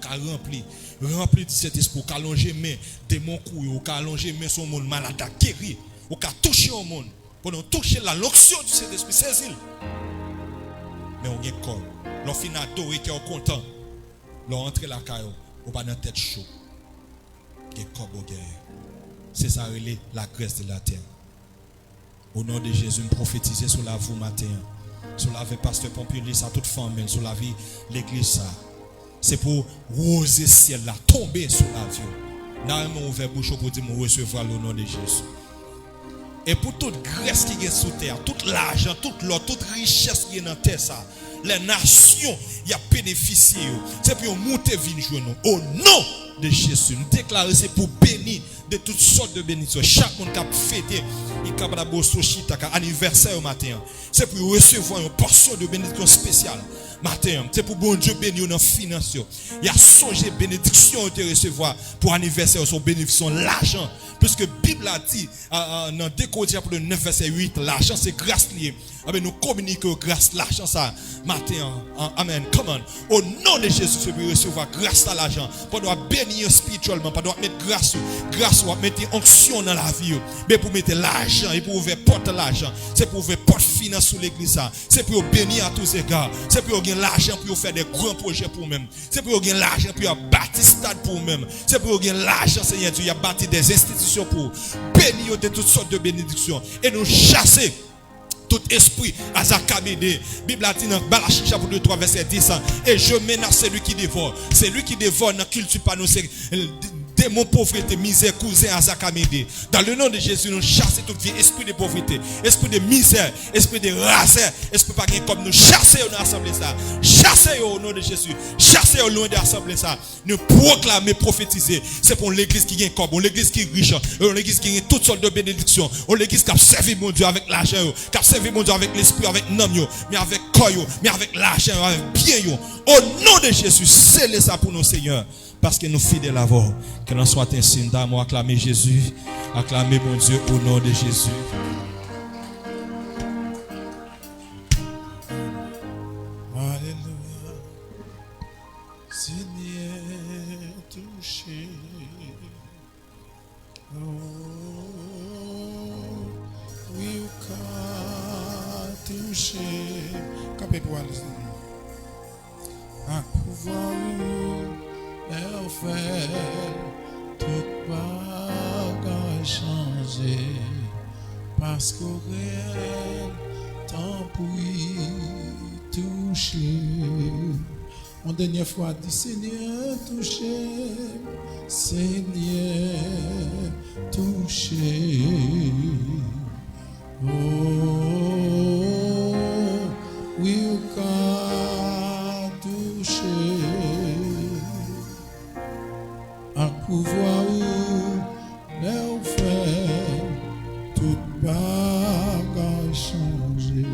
il a rempli de cet esprit, il a allongé main, démon couille, il a allongé main sur le monde malade, guéri, il a touché au monde. Pendant toucher la l'onction du Saint-Esprit, saisis-le. Mais on a un corps. L'on finit adoré, qui est content. L'on entre la caillou, on pas dans tête chaud. Il y a un corps guerre. C'est ça la graisse de la terre. Au nom de Jésus, me prophétiser sur la vie matin. Sur la vie pasteur Pompili, ça toute famille, sur la vie l'église ça. C'est pour roser ciel là, tomber sur la vie. N'a pas ouvert bouche pour dire me recevoir le nom de Jésus. Et pour toute graisse qui est sous terre, tout l'argent, toute l'or, toute richesse qui est dans terre ça, les nations y a bénéficié. C'est pour monter vinn joindre nous. Au nom de Jésus, nous déclarer c'est pour bénir de toutes sortes de bénédictions. Chaque monde qui a fêté, il a anniversaire au matin. C'est pour recevoir une portion de bénédiction spéciale. Matin, c'est pour bon Dieu bénir nos finances. Il y a songé bénédiction de recevoir pour anniversaire son bénédiction l'argent. Puisque la Bible a dit dans 2 Corinthiens 9 verset 8, l'argent c'est grâce liée. Nous communiquons grâce l'argent ça matin. Amen. Come on. Au nom de Jésus, je peux recevoir grâce à l'argent. Pour nous bénir spirituellement, pour nous mettre grâce, pour mettre onction dans la vie. Mais pour mettre l'argent et pour ouvrir porte l'argent. C'est pour ouvrir porte finance sur l'église. C'est pour bénir à tous égards. C'est pour gagner l'argent pour faire des grands projets pour nous-mêmes. C'est pour gagner l'argent pour bâtir stade pour nous-mêmes. C'est pour gagner l'argent, Seigneur Dieu, il bâtir des institutions pour bénir de toutes sortes de bénédictions. Et nous chasser tout esprit Azakamede. Bible a dit dans Balachie chapitre 3 verset 10. Et je menace celui qui dévore. C'est lui qui dévore dans culture pas nous. Démon pauvreté, misère, cousin Azakamede. Dans le nom de Jésus, nous chassons toute vie, esprit de pauvreté, esprit de misère, esprit de race, esprit pas comme nous chasser dans l'assemblée ça. Chasser au nom de Jésus. Chasser au loin de l'assemblée ça. Nous proclamer, prophétiser. C'est pour l'église qui gagne comme, l'église qui est riche, l'église qui gagne toutes sortes de bénédictions, l'église qui a servi mon Dieu avec l'argent, qui a servi mon Dieu avec l'esprit, avec l'homme, mais avec corps, mais avec l'argent, avec bien. Au nom de Jésus, scellez ça pour nos seigneurs. Parce que nous fidèles à vous. Que l'on soit un signe d'amour. Acclamez Jésus. Acclamez mon Dieu au nom de Jésus. Alléluia. Seigneur, touché. Oh, oui, qu'a touché. Capé pour aller. Ah, pouvoir. Elle fait tout bagage changer parce qu'au réel tant pour y toucher. Une dernière fois dit Seigneur toucher, Seigneur toucher. Oh oui au cas toucher. Un pouvoir où l'on fait tout bagage changer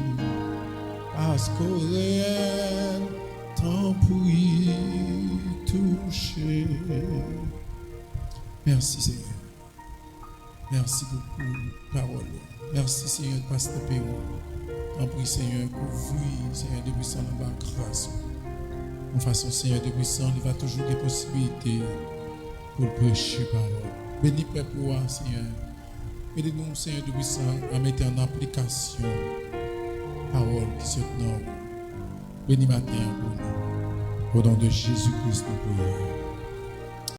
parce qu'au réel tant pour y toucher. Merci Seigneur. Merci beaucoup parole. Merci Seigneur pasteur Péo. En prie Seigneur couvrir Seigneur de puissant dans la grâce. En façon Seigneur de puissant, il va toujours des possibilités pour prêcher parole. Bénis peuple Seigneur. Aidez-nous Seigneur de puissant à mettre en application parole qui se donne. Bénis matin pour nous. Au nom de Jésus-Christ nous prions.